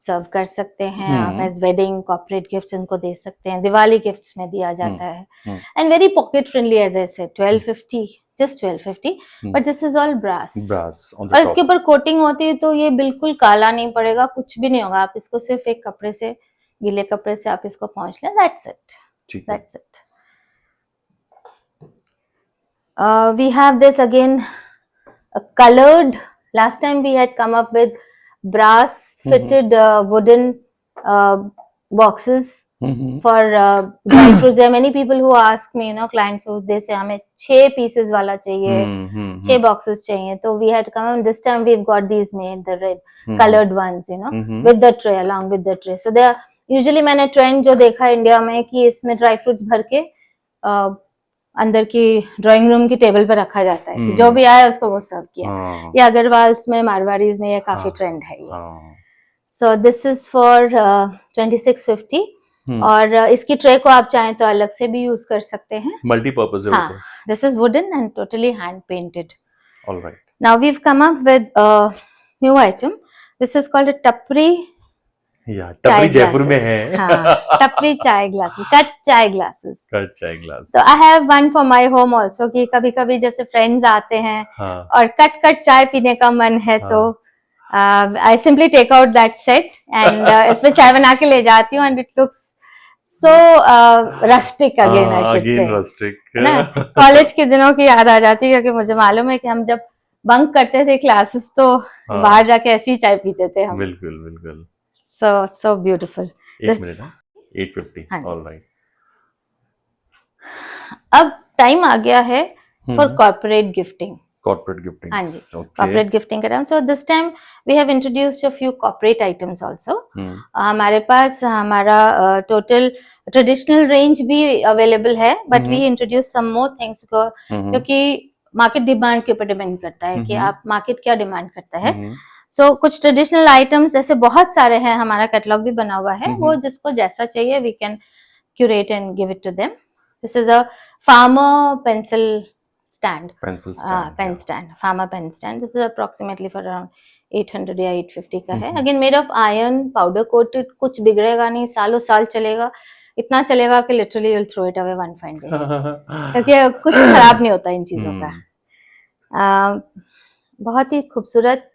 सर्व कर सकते हैं. आप एज वेडिंग कॉर्पोरेट गिफ्ट्स इनको दे सकते हैं. दिवाली गिफ्ट्स में दिया जाता है. And very pocket friendly as I said. 1250, just 1250. But this is all brass. और इसके ऊपर कोटिंग होती है तो ये बिल्कुल काला नहीं पड़ेगा, कुछ भी नहीं होगा. आप इसको सिर्फ एक कपड़े से, गीले कपड़े से आप इसको पोंछ लें. That's it. We have this again, colored. Last time we had come up with brass fitted wooden boxes for dry fruits. There are many people who ask me, you know, clients who they say हमें 6 pieces वाला चाहिए, 6 boxes चाहिए. तो we had come up, this time we've got these made, the red colored ones, you know, with the tray, along with the tray. So they are usually, मैंने trend जो देखा India में कि इसमें ड्राई फ्रूट्स भर के अंदर की ड्राइंग रूम की टेबल पर रखा जाता है कि जो भी आया उसको वो सर्व किया. ये अग्रवाल्स में, मारवाड़ीज में ये काफी ट्रेंड है ये. सो दिस इज फॉर 2650. और इसकी ट्रे को आप चाहें तो अलग से भी यूज कर सकते हैं. मल्टीपर्पज है. हाँ, this is wooden and totally hand painted. Alright. Now we have come up with new item. This is called a tapri. टपरी जयपुर में है. हाँ, टपरी चाय ग्लासेस, कट चाय glasses. So I have one for my home also कि कभी कभी जैसे फ्रेंड्स आते हैं और कट चाय पीने का मन है तो I simply take out that set and इसमें चाय बना के ले जाती हूँ and it looks so rustic again I should say. Rustic. ना, कॉलेज के दिनों की याद आ जाती है क्योंकि मुझे मालूम है कि हम जब बंक करते थे क्लासेस तो बाहर जाके ऐसी ही चाय पीते थे हम. बिल्कुल. So beautiful. एक मिनट. 850. All right. अब टाइम आ गया है फॉर कॉर्पोरेट गिफ्टिंग. हाँ जी, कॉर्पोरेट गिफ्टिंग कराऊं. So this time we have introduced a few corporate items also. हमारे पास हमारा टोटल ट्रेडिशनल रेंज भी अवेलेबल है, but we introduce some more things क्योंकि मार्केट डिमांड के ऊपर डिपेंड करता है कि आप मार्केट क्या डिमांड करता है. सो कुछ ट्रेडिशनल आइटम्स जैसे बहुत सारे हैं, हमारा कैटलॉग भी बना हुआ है. वो जिसको जैसा चाहिए we can curate and give it to them. This is a farmer pencil stand. Pen stand. Farmer pen stand. This is approximately for around 800 या 850 का है. Again made of iron, powder coated. कुछ बिगड़ेगा नहीं, सालों साल चलेगा. इतना चलेगा कि literally will throw it away one fine day, क्योंकि कुछ खराब नहीं होता इन चीजों का। बहुत ही खूबसूरत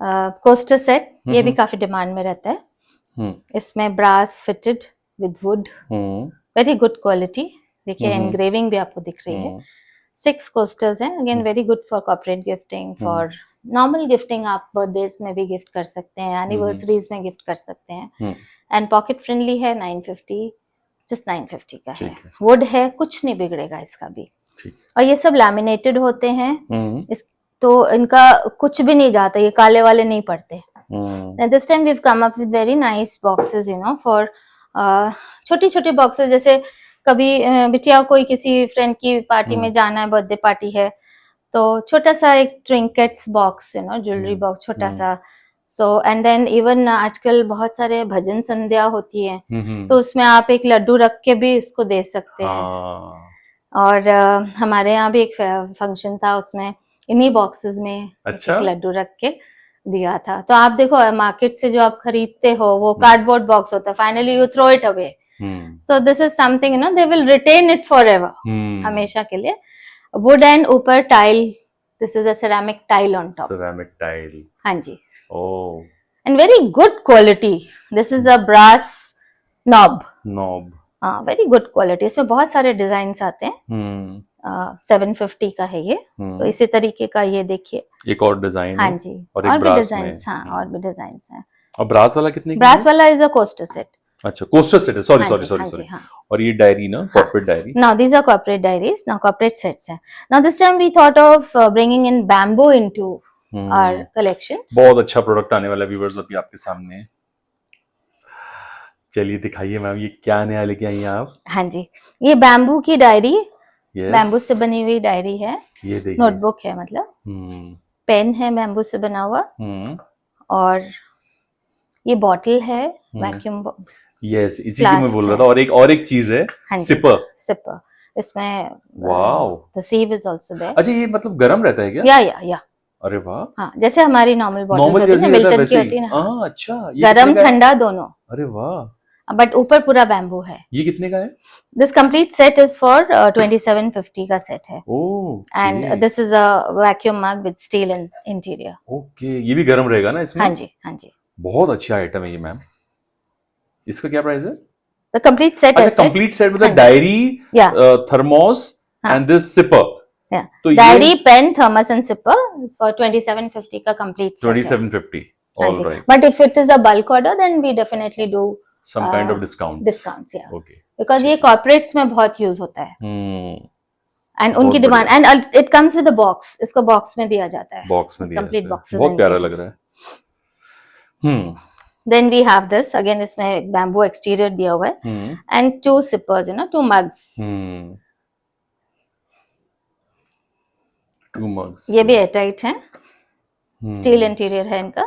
कोस्टर सेट, ये भी काफी डिमांड में रहता है। इसमें brass fitted with wood, very good quality. देखिए एनग्रेविंग भी आपको दिख रही है। 6 कोस्टर्स हैं, again very good for corporate gifting, for normal gifting. आप बर्थडेज में भी गिफ्ट कर सकते हैं, एनिवर्सरीज में गिफ्ट कर सकते हैं। एंड पॉकेट फ्रेंडली है, 950, जस्ट 950 का है। वुड है, कुछ नहीं बिगड़ेगा इसका भी। और ये सब लैमिनेटेड होते हैं, तो इनका कुछ भी नहीं जाता, ये काले वाले नहीं पड़ते। This time we have come up with very nice boxes, you know, for छोटी छोटी बॉक्सेस। जैसे कभी बिटिया कोई किसी फ्रेंड की पार्टी में जाना है, बर्थडे पार्टी है, तो छोटा सा एक trinkets box, you know, jewellery box छोटा सा। सो एंड देन इवन आजकल बहुत सारे भजन संध्या होती है, तो उसमें आप एक लड्डू रख के भी इसको दे सकते हैं। और हमारे यहाँ भी एक फंक्शन था, उसमें इन्हीं बॉक्सेस में एक लड्डू रख के दिया था। तो आप देखो, मार्केट से जो आप खरीदते हो वो कार्डबोर्ड बॉक्स होता है, finally you throw it away. So this is something, you know, they will retain it for ever, हमेशा के लिए। वुड एंड ऊपर tile, this is a ceramic tile on top. Ceramic tile, हाँ जी। Oh, and very good quality. This is a brass knob. हाँ, very good quality. इसमें बहुत सारे डिजाइन आते हैं। 750 का है ये। तो इसी तरीके का ये देखिए, एक और डिजाइन। हाँ जी, और भी डिजाइन। हाँ, और भी डिजाइन हैं। और ब्रास वाला कितने? ब्रास वाला इज अ कोस्टर सेट। अच्छा, कोस्टर सेट है, सॉरी। और ये डायरी ना, corporate diary. Now these are corporate diaries, now corporate sets हैं। Now this time we thought of bringing in bamboo into our collection. बहुत अच्छा product आने वाला है व्यूअर्स, अभी आपके सामने। चलिए दिखाइए मैम, ये क्या नया लेके आई हैं आप? हाँ जी, ये बैम्बू की डायरी, बैम्बू से बनी हुई डायरी है। ये देखिए, नोटबुक है, मतलब पेन है बैम्बू से बना हुआ। और ये बॉटल है, वैक्यूम। यस, इसी की मैं बोल रहा था। और एक चीज है, सिपर। इसमें wow, the sieve is also there. अच्छा, ये मतलब गरम रहता है क्या? या अरे वाह। हाँ, जैसे हमारी नॉर्मल बॉटल्स होती है, मिल्टन की होती है ना। अच्छा, गरम ठंडा दोनों। अरे वाह। बट ऊपर पूरा बैम्बू है। ये कितने का है? This complete set is for 2750 का सेट है। And this is a vacuum mug with steel interior. Okay, ये भी गर्म रहेगा ना इसमें? हाँ जी, हाँ जी। बहुत अच्छा आइटम है ये मैम। इसका क्या प्राइस है? The complete set. अच्छा, complete set with diary, thermos and this sipper. तो diary, pen, thermos and sipper for 2750 का complete set. 2750, alright. But if it is a bulk order, then we definitely do some kind of discounts, yeah. Okay, because ये corporates में बहुत use होता है। And उनकी demand, and it comes with a box. इसको box में दिया जाता है, बॉक्स में कंप्लीट बॉक्सेस। बहुत प्यारा लग रहा है। Then we have this, again इसमें एक बैम्बू एक्सटीरियर दिया हुआ है, and 2 sippers, you know, 2 mugs. 2 mugs, ये भी एयरटाइट है, स्टील इंटीरियर है इनका।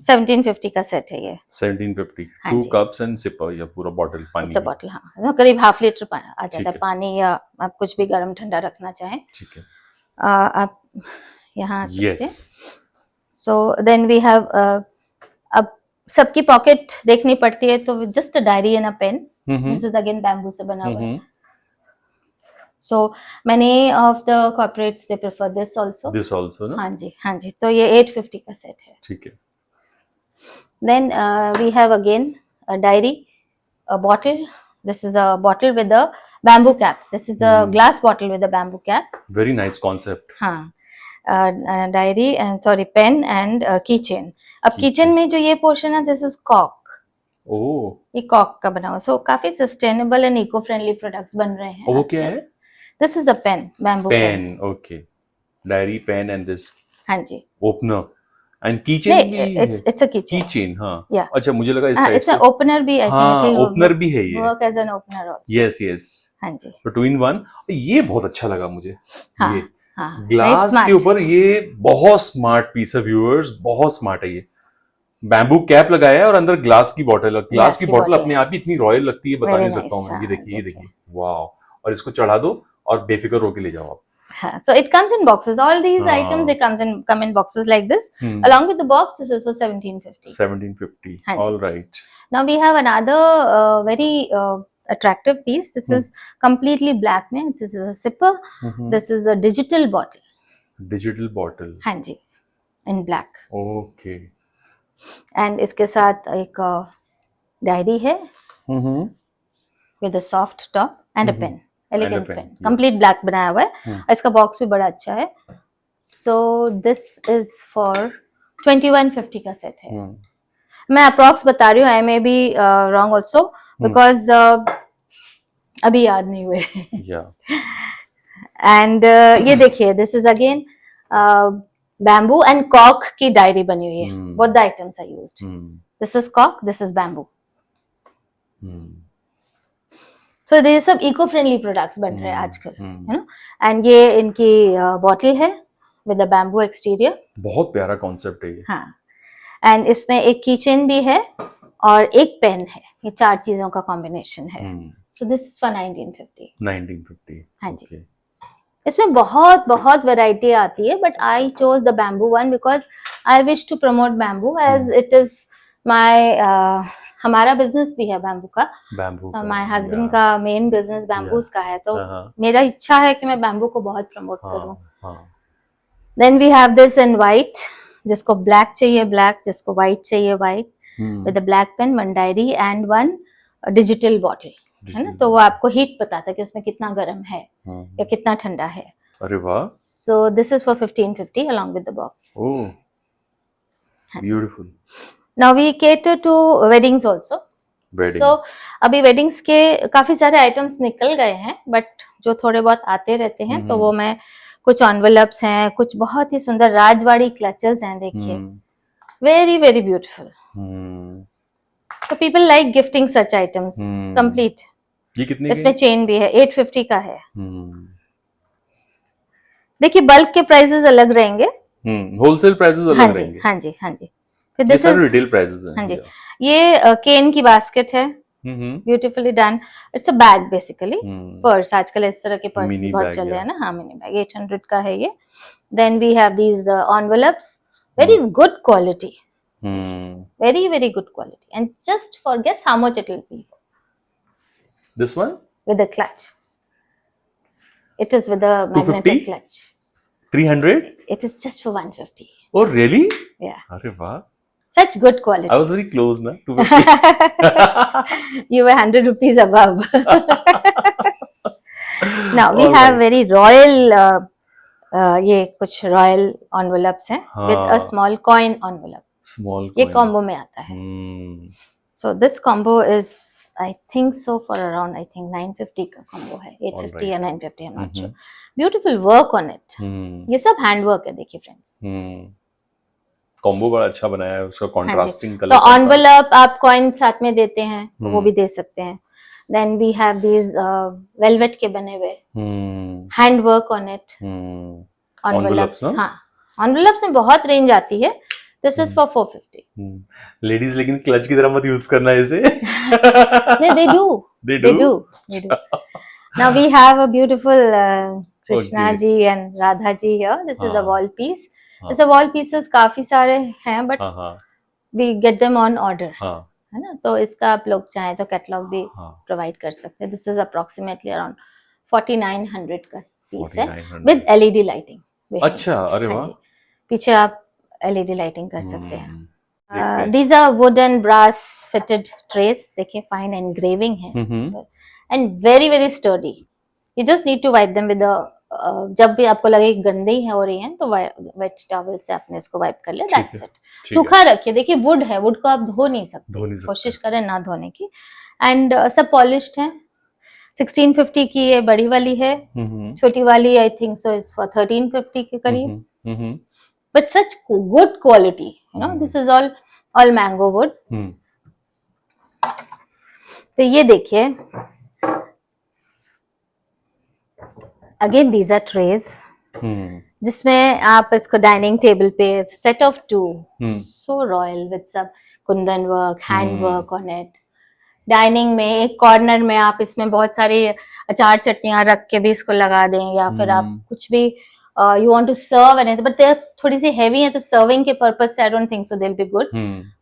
1750 का सेट है ये। 1750, 2 कप्स एंड सिपर, या पूरा बॉटल पानी। इट्स अ बॉटल, हाँ, करीब हाफ लीटर आ जाता है पानी, या आप कुछ भी गर्म ठंडा रखना चाहें। ठीक है, आप यहाँ yes. So then we have, अब सबकी पॉकेट देखनी पड़ती है, तो just a diary and a pen. This is again bamboo से बना हुआ है। So many of the corporates they prefer this also. This also, ना? हाँ जी, हाँ जी। तो ये 850 का सेट है। ठीक है। Then we have again a diary, a bottle. This is a bottle with a bamboo cap. This is a glass bottle with a bamboo cap. Very nice concept. हाँ, diary and sorry pen and keychain. अब keychain में जो ये portion है, this is Kock. ओह, ये Kock का बना हुआ। सो काफी sustainable and eco friendly products बन रहे हैं। वो क्या है? This is a pen, bamboo pen. Okay. Diary, pen and this. हाँ जी. Opener. And keychain भी है? It's a keychain. Keychain, हाँ. Yeah. अच्छा, मुझे लगा इस साइड से। It's an opener भी है। हाँ, opener भी है ये। Work as an opener also. Yes, yes. हाँ जी. So 2 in 1. ये बहुत अच्छा लगा मुझे। हाँ. ये ग्लास के ऊपर ये बहुत स्मार्ट पीस है व्यूअर्स, बहुत स्मार्ट है ये। बैम्बू कैप लगाया है और अंदर ग्लास की बॉटल है। ग्लास की बॉटल अपने आप ही इतनी रॉयल लगती है, बता नहीं सकता हूँ मैं। ये देखिए, ये देखिए, वाह। और इसको चढ़ा दो और बेफिक्र होके ले जाओ आप। So it comes in boxes. All these items they come in boxes like this. Along with the box, this is for 1750. 1750. All right. Now we have another very attractive piece. This is completely black में. This is a sipper. This is a digital bottle. Digital bottle. हाँ जी, in black. Okay. And इसके साथ एक diary है with a soft top and a pen. Elegant pen. Yeah. Complete black बनाया हुआ है. इसका बॉक्स भी बड़ा अच्छा है. So this is for 2150 का सेट है. मैं अप्रॉक्स बता रही हूँ. I may be wrong also because अभी याद नहीं हुए. Yeah. And ये देखिए, this is again bamboo and cork की डायरी बनी हुई है. Both the items are used. This is cork, this is bamboo. So ये सब इको फ्रेंडली प्रोडक्ट्स बन रहे हैं आजकल, है ना. एंड ये इनकी बॉटल है विद अ बैम्बू एक्सटीरियर. बहुत प्यारा कॉन्सेप्ट है ये. हाँ. एंड इसमें एक कीचेन भी है और एक पेन है. ये 4 चीजों का कॉम्बिनेशन है. So this is for 1950. हाँ जी. Okay. इसमें बहुत बहुत वैरायटी आती है, but I chose the bamboo one because I wish to promote bamboo as it is my हमारा बिजनेस भी है बैम्बू का. माय हस्बैंड का मेन बिजनेस बैम्बूज का है, तो मेरा इच्छा है कि मैं बैम्बू को बहुत प्रमोट करूं. Then we have this in white. जिसको ब्लैक चाहिए ब्लैक, जिसको व्हाइट चाहिए white, with a black pen, 1 diary and 1 digital bottle, है ना. तो वो आपको हीट बताता है कि उसमें कितना गर्म है या कितना ठंडा है. अरे वाह. सो this is for 1550 along with the box. Oh, beautiful. Now we cater to weddings also. Weddings. So अभी weddings के काफी सारे आइटम्स निकल गए हैं, बट जो थोड़े बहुत आते रहते हैं तो वो मैं कुछ एनवेलप्स हैं, कुछ बहुत ही सुंदर राजवाड़ी क्लचेस हैं. देखिए, very very beautiful. So people like gifting such items. Complete. ये कितने इसमें चेन भी है. 850 का है. देखिए, बल्क के प्राइसेस अलग रहेंगे. होलसेल प्राइसेस अलग रहेंगे. हाँ जी, हाँ जी. दिस इज रिटेल प्राइसेस हैं. हाँ जी. ये केन की बास्केट है, beautifully done. It's a bag basically. Purse, आजकल इस तरह के पर्स बहुत चल रहे हैं ना. हाँ, मिनी बैग. 800 का है ये. Then we have these envelopes, very good quality. Very very good quality. And just for guess how much it will be. This one with the clutch. It is with the magnetic clutch. 300. It is just for 150. Oh really? Yeah. अरे वाह. Such good quality. I was very close na. 250. You were 100 rupees above. Now we have very royal. ये कुछ royal envelopes हैं with a small coin envelope. ये combo में आता है. So this combo is I think so for around I think 950 का combo है. 850 या 950, I'm not sure. Beautiful work on it. ये सब हैंड वर्क है. देखिए फ्रेंड्स, कॉम्बो बड़ा अच्छा बनाया है. उसका कॉन्ट्रास्टिंग कलर. तो एनवेलप आप कॉइन साथ में देते हैं तो वो भी दे सकते हैं. Then we have these velvet के बने हुए hand work on it envelopes. हाँ, एनवेलप्स में बहुत रेंज आती है. This is for 450. लेडीज लेकिन क्लच की तरह मत यूज करना इसे. No, they do. They do. Now we have a beautiful Krishna ji and Radha ji here. This is a wall piece. It's a wall pieces काफी सारे हैं, but we get them on order. है ना. तो इसका आप लोग चाहें तो कैटलॉग भी प्रोवाइड कर सकते हैं. This is approximately around 4900 का पीस है with LED lighting. अच्छा, अरे वाह. पीछे आप LED लाइटिंग कर सकते हैं. These are wooden brass fitted trays. देखिए, फाइन एनग्रेविंग है and very very sturdy. You just need to wipe them with a जब भी आपको लगे गंदी है हो रही है तो वेट टॉवल से आपने इसको वाइप कर लिया. That's it. सूखा रखिए. देखिए, वुड है, वुड को आप धो नहीं सकते. कोशिश करें ना धोने की. एंड सब पॉलिश्ड है. 1650 की ये बड़ी वाली है. छोटी वाली I think so it's for 1350 के करीब. But such good quality, you know. This is all mango wood. तो ये देखिए, again these are trays, जिसमें आप इसको डाइनिंग टेबल पे set of 2, so royal with सब Kundan work, hand work on it. Dining में एक कॉर्नर में आप इसमें बहुत सारी अचार चटनियां रख के भी इसको लगा दें, या फिर आप कुछ भी you want to serve anything, but they're थोड़ी सी heavy है तो serving के purpose से I don't think so they'll be good.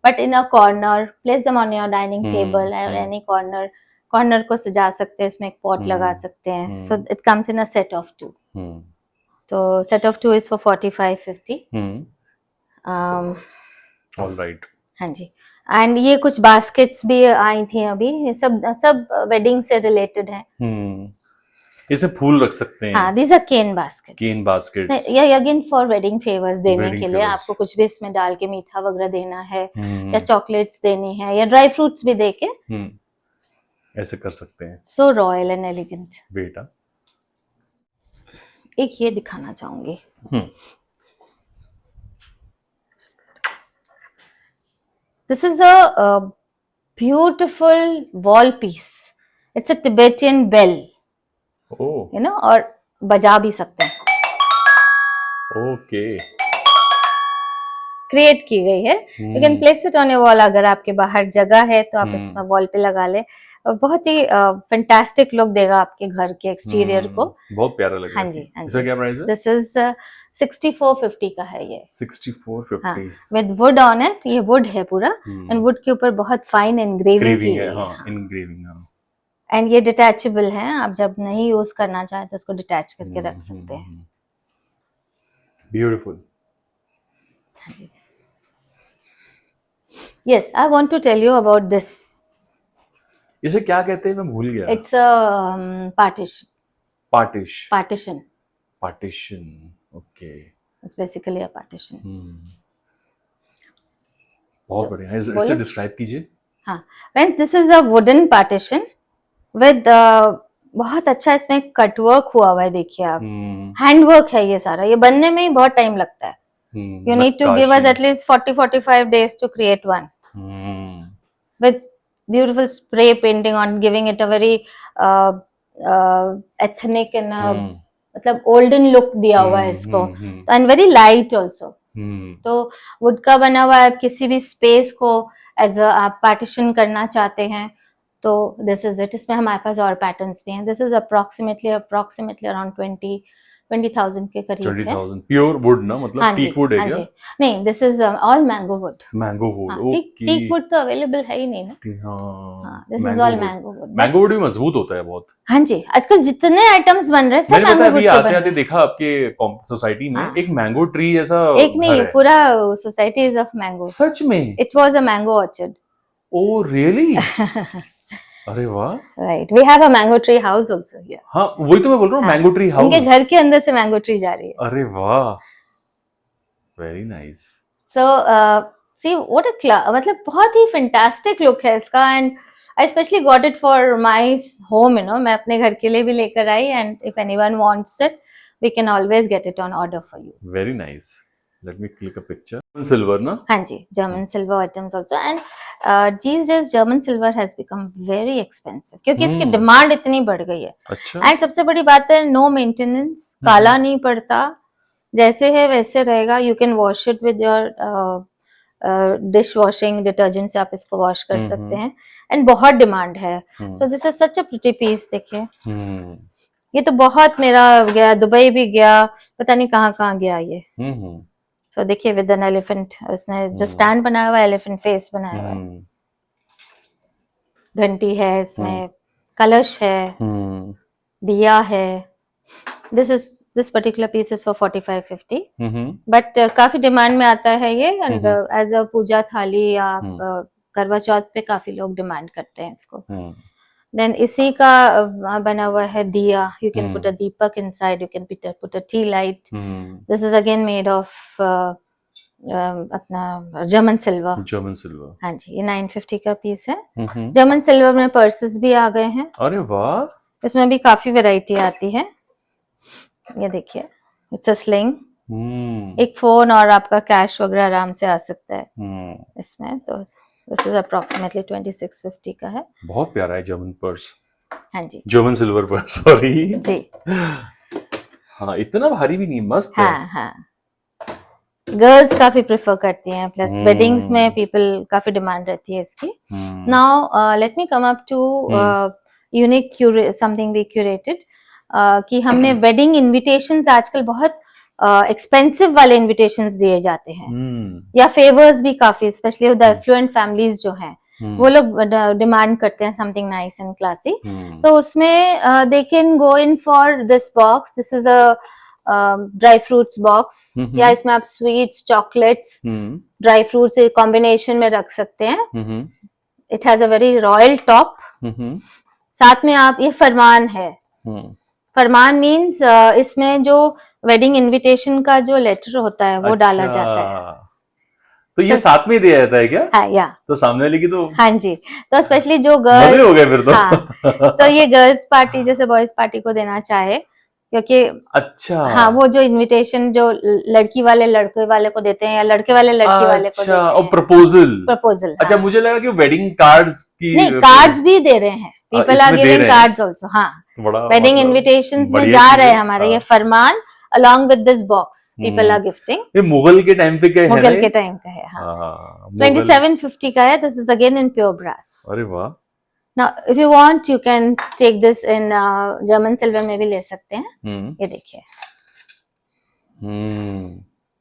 But in a corner, place them on your dining table or any corner. Corner को सजा सकते हैं, इसमें एक पॉट लगा सकते हैं. So it comes in a set of 2. तो set of 2 is for 45-50. Alright. हाँ जी. एंड ये कुछ बास्केट्स भी आई थी अभी, ये सब वेडिंग से रिलेटेड है. इसे फूल रख सकते हैं. हाँ, these are cane baskets. Cane baskets. ये अगेन फॉर वेडिंग फेवर्स देने Wedding के लिए, favors. आपको कुछ भी इसमें डाल के मीठा वगैरह देना है या चॉकलेट्स देनी है या ड्राई फ्रूट्स भी दे के, ऐसे कर सकते हैं. So royal and elegant. बेटा एक ये दिखाना चाहूंगी. This is a beautiful wall piece. It's a Tibetan bell, oh you know, और बजा भी सकते हैं. ओके. क्रिएट की गई है. You can place it on A wall. अगर आपके बाहर जगह है तो आप इसमें वॉल पे लगा ले. बहुत ही फैंटास्टिक लुक देगा आपके घर के एक्सटीरियर को. बहुत प्यारा लगेगा. हाँ जी, हाँ इसका जी. क्या प्राइस है? दिस इज 6450 का है ये. 6450. With would on it. ये वुड है पूरा, एंड वुड के ऊपर बहुत फाइन एनग्रेविंग की है. गई हाँ, है. इनग्रेविंग. हाँ. एंड ये डिटैचेबल है. आप जब नहीं यूज करना चाहें तो इसको डिटैच करके रख सकते हैं. Beautiful. Yes, I want to tell you about this. इसे क्या कहते हैं, मैं भूल गया. It's a partition. Partition. Okay. It's basically a partition. बहुत बढ़िया. इसे डिस्क्राइब कीजिए. हाँ, friends, this is a wooden partition with बहुत अच्छा इसमें कटवर्क हुआ है. देखिए आप, हैंडवर्क है ये सारा. ये बनने में ही बहुत टाइम लगता है. You need to give us at least 40-45 days to create one. With beautiful spray painting on, giving it a very ethnic and मतलब olden look दिया हुआ है इसको. And very light also. तो वुड का बना हुआ है. किसी भी स्पेस को एज आप पार्टीशन करना चाहते हैं तो दिस इज इट. इसमें हमारे पास और पैटर्न्स भी हैं. दिस इज अप्रोक्सीमेटली अराउंड 20,000 के करीब है. 20,000 प्योर वुड ना, मतलब टीक वुड है क्या? नहीं, this is all mango wood. Okay. Teak wood तो अवेलेबल है ही नहीं ना. हाँ, this is all mango wood. Mango wood भी मजबूत होता है बहुत. हाँ जी, आजकल जितने आइटम्स बन रहे हैं सब मैंने मैंगो वुड के बन रहे आते देखा आपके सोसाइटी में एक मैंगो ट्री जैसा. एक नहीं, पूरा सोसाइटी इज ऑफ मैंगो. सच में? It was a mango orchard. Oh really? अरे वाह. Right, we have a mango tree house also here. हाँ, वही तो मैं बोल रहा हूँ, मैंगो ट्री हाउस. उनके घर के अंदर से मैंगो ट्री जा रही है. अरे वाह, very nice. So see what a मतलब बहुत ही फैंटास्टिक लुक है इसका. And I specially got it for my home, you know. मैं अपने घर के लिए भी लेकर आई. And if anyone wants it, we can always get it on order for you. Very nice. Let me click a picture. Silver, ना? हाँ जी, German silver items also. And these days German silver has become very expensive क्योंकि इसकी demand इतनी बढ़ गई है. अच्छा. And सबसे बड़ी बात है, नो मेंटेनेंस. काला नहीं पड़ता, जैसे है वैसे रहेगा. You can wash it with your dish washing detergent से आप इसको वॉश कर सकते हैं. एंड बहुत डिमांड है. So this is such a pretty piece. देखिए, ये तो बहुत मेरा गया, दुबई भी गया, पता नहीं कहाँ कहाँ गया ये. तो देखिए, विद एन एलिफेंट, उसने जो स्टैंड बनाया हुआ है, एलिफेंट फेस बनाया हुआ है. घंटी है इसमें, कलश है, दिया है. This particular piece is for 45-50. बट काफी डिमांड में आता है ये. एंड एज अ पूजा थाली या करवा चौथ पे काफी लोग डिमांड करते हैं इसको. देन इसी का बना हुआ है दिया. You can put a Deepak inside. You can put a T light. This is again made of अपना जर्मन सिल्वर. हाँ जी, ये 950 का पीस है. जर्मन सिल्वर में पर्सेस भी आ गए हैं. अरे वाह. इसमें भी काफी वैरायटी आती है. ये देखिए, इट्स अ स्लिंग. एक फोन और आपका कैश वगैरह आराम से आ सकता है इसमें. तो दिस इज अप्रोक्सीमेटली 2650 का है. बहुत प्यारा है जर्मन पर्स. हाँ जी, जर्मन सिल्वर पर्स. सॉरी जी. हाँ, इतना भारी भी नहीं, मस्त है. हाँ. गर्ल्स काफी प्रेफर करती हैं. प्लस वेडिंग्स में पीपल काफी डिमांड रहती है इसकी. Now let me come up to unique something we curated. कि हमने वेडिंग इनविटेशंस, आजकल बहुत एक्सपेंसिव वाले इनविटेशंस दिए जाते हैं. या फेवर्स भी काफी, स्पेशली द एफ्लुएंट फैमिलीज जो हैं, वो लोग डिमांड करते हैं समथिंग नाइस एंड क्लासी, तो उसमें they can go in for this box. This is a dry fruits box, या इसमें आप sweets, chocolates, dry fruits combination में रख सकते हैं. It has a very royal top. साथ में आप, ये फरमान है. फरमान मीन्स इसमें जो वेडिंग इनविटेशन का जो लेटर होता है वो डाला जाता है. तो ये साथ में दिया जाता है क्या? हाँ, या तो सामने वाले की तो हाँ जी. तो स्पेशली जो मजे गर्ल्स हो गए फिर तो. हाँ, तो ये गर्ल्स पार्टी जैसे बॉयज पार्टी को देना चाहे, क्योंकि अच्छा, हाँ, वो जो इनविटेशन जो लड़की वाले लड़के वाले को देते हैं या लड़के वाले लड़की वाले को देते हैं. और प्रपोजल. प्रपोजल. अच्छा, मुझे लगा कि वेडिंग कार्ड्स की. नहीं, कार्ड्स भी दे रहे हैं. People are giving cards also. हाँ, वेडिंग इनविटेशंस में जा रहे हैं हमारे ये फरमान along with this box people are gifting. ये मुगल के टाइम पे का है. मुगल के टाइम का है. हाँ, 2750 का है. This is again in pure brass. अरे वाह. Now if you want you can take this in German silver में भी ले सकते हैं. ये देखिए,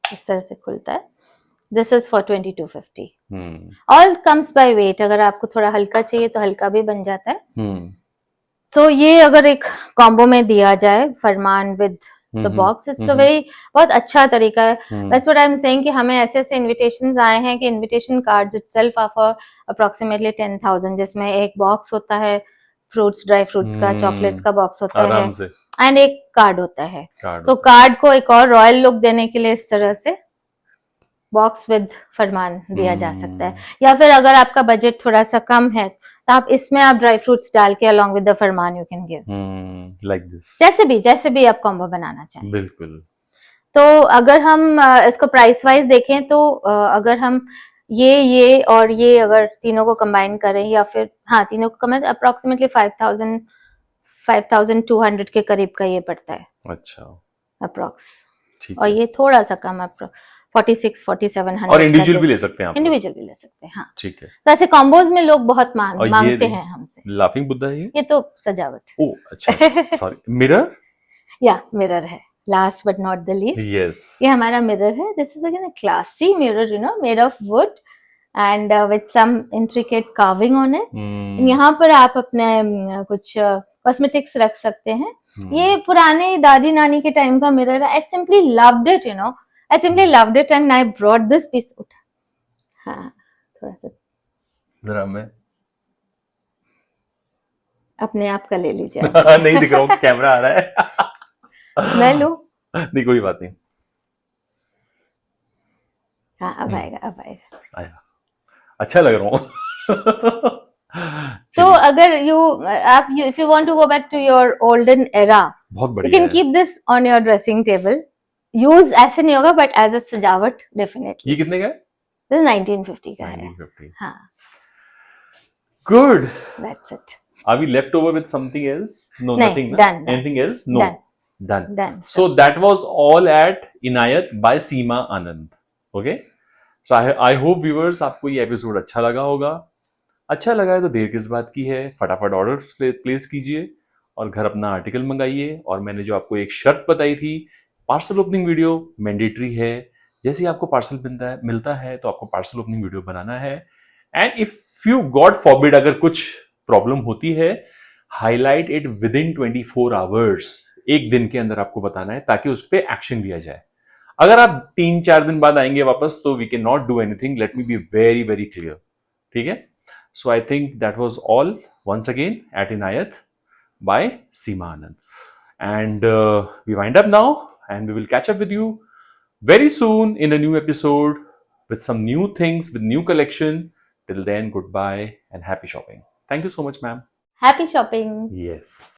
इस तरह से खुलता है. This is for 2250. All comes by weight. अगर आपको थोड़ा हल्का चाहिए तो हल्का भी बन जाता है. So ये अगर एक कॉम्बो में दिया जाए फरमान with the box, it's a very, बहुत अच्छा तरीका है. That's what I am saying कि हमें ऐसे ऐसे इनविटेशंस आए हैं कि invitation cards itself are for approximately 10,000, जिसमें एक बॉक्स होता है फ्रूट्स, ड्राई फ्रूट्स का, चॉकलेट्स का बॉक्स होता है, एंड एक कार्ड होता है. तो कार्ड को एक और रॉयल लुक देने के लिए इस तरह से बॉक्स विद फरमान दिया जा सकता है. या फिर अगर आपका बजट थोड़ा सा कम है तो आप इसमें आप ड्राई फ्रूट्स डाल के along with the Farman you can give like this. जैसे भी आप कॉम्बो बनाना चाहें. बिल्कुल. तो अगर हम इसको प्राइस वाइज देखें तो अगर हम ये और ये अगर तीनों को कंबाइन करें, या फिर हाँ तीनों को कंबाइन, अप्रोक्सीमेटली 5,200 के करीब का ये पड़ता है. अच्छा, अप्रोक्स. और ये थोड़ा सा कम, 46-4700. और इंडिविजुअल भी ले सकते हैं आप. इंडिविजुअल भी ले सकते हैं. हाँ, ठीक है. तो ऐसे कॉम्बोज में लोग बहुत मांगते हैं हमसे. लाफिंग बुद्धा है ये तो सजावट. ओह अच्छा, सॉरी. मिरर. या मिरर है. Last but not the least, yes, ये हमारा मिरर है. This is again a classy mirror, you know, made of wood and with some intricate carving on it. यहाँ पर आप अपने कुछ कॉस्मेटिक्स रख सकते हैं. ये पुराने दादी नानी के टाइम का मिरर है. I simply loved it, you know, I simply loved it and I brought this piece. हाँ, थोड़ा सा जरा मैं अपने आप का ले लीजिए. नहीं दिख रहा हूँ, कैमरा आ रहा है. मैं लूं? नहीं, कोई बात नहीं. हाँ, अब आएगा. आया. अच्छा लग रहा हूँ. तो अगर if you want to go back to your olden era, बहुत बढ़िया. you can keep this on your dressing table. Use ऐसे नहीं होगा बट एज अ सजावट डेफिनेटली. ये कितने का है? दिस 1950 का है. 1950. हाँ. Good. That's it. Are we left over with something else? No, नहीं, nothing. done. Anything else? No. Done. So that was all at Inayat by Seema Anand. Okay. So I hope viewers आपको ये episode अच्छा लगा होगा. अच्छा लगा है तो देर किस बात की है, फटाफट ऑर्डर प्लेस कीजिए और घर अपना आर्टिकल मंगाइए. और मैंने जो आपको एक शर्त बताई थी, पार्सल ओपनिंग वीडियो मैंडेटरी है. जैसे ही आपको पार्सल मिलता है तो आपको पार्सल ओपनिंग वीडियो बनाना है. And if you God forbid अगर कुछ प्रॉब्लम होती है, highlight it with in 24 hours. एक दिन के अंदर आपको बताना है ताकि उस पर एक्शन लिया जाए. अगर आप 3-4 दिन बाद आएंगे वापस तो we can not do anything. Let me be very very clear. ठीक है. So I think that was all once again at Inayat by Seema Anand. And we wind up now, and we will catch up with you very soon in a new episode with some new things, with new collection. Till then, goodbye and happy shopping. Thank you so much, ma'am. Happy shopping. Yes.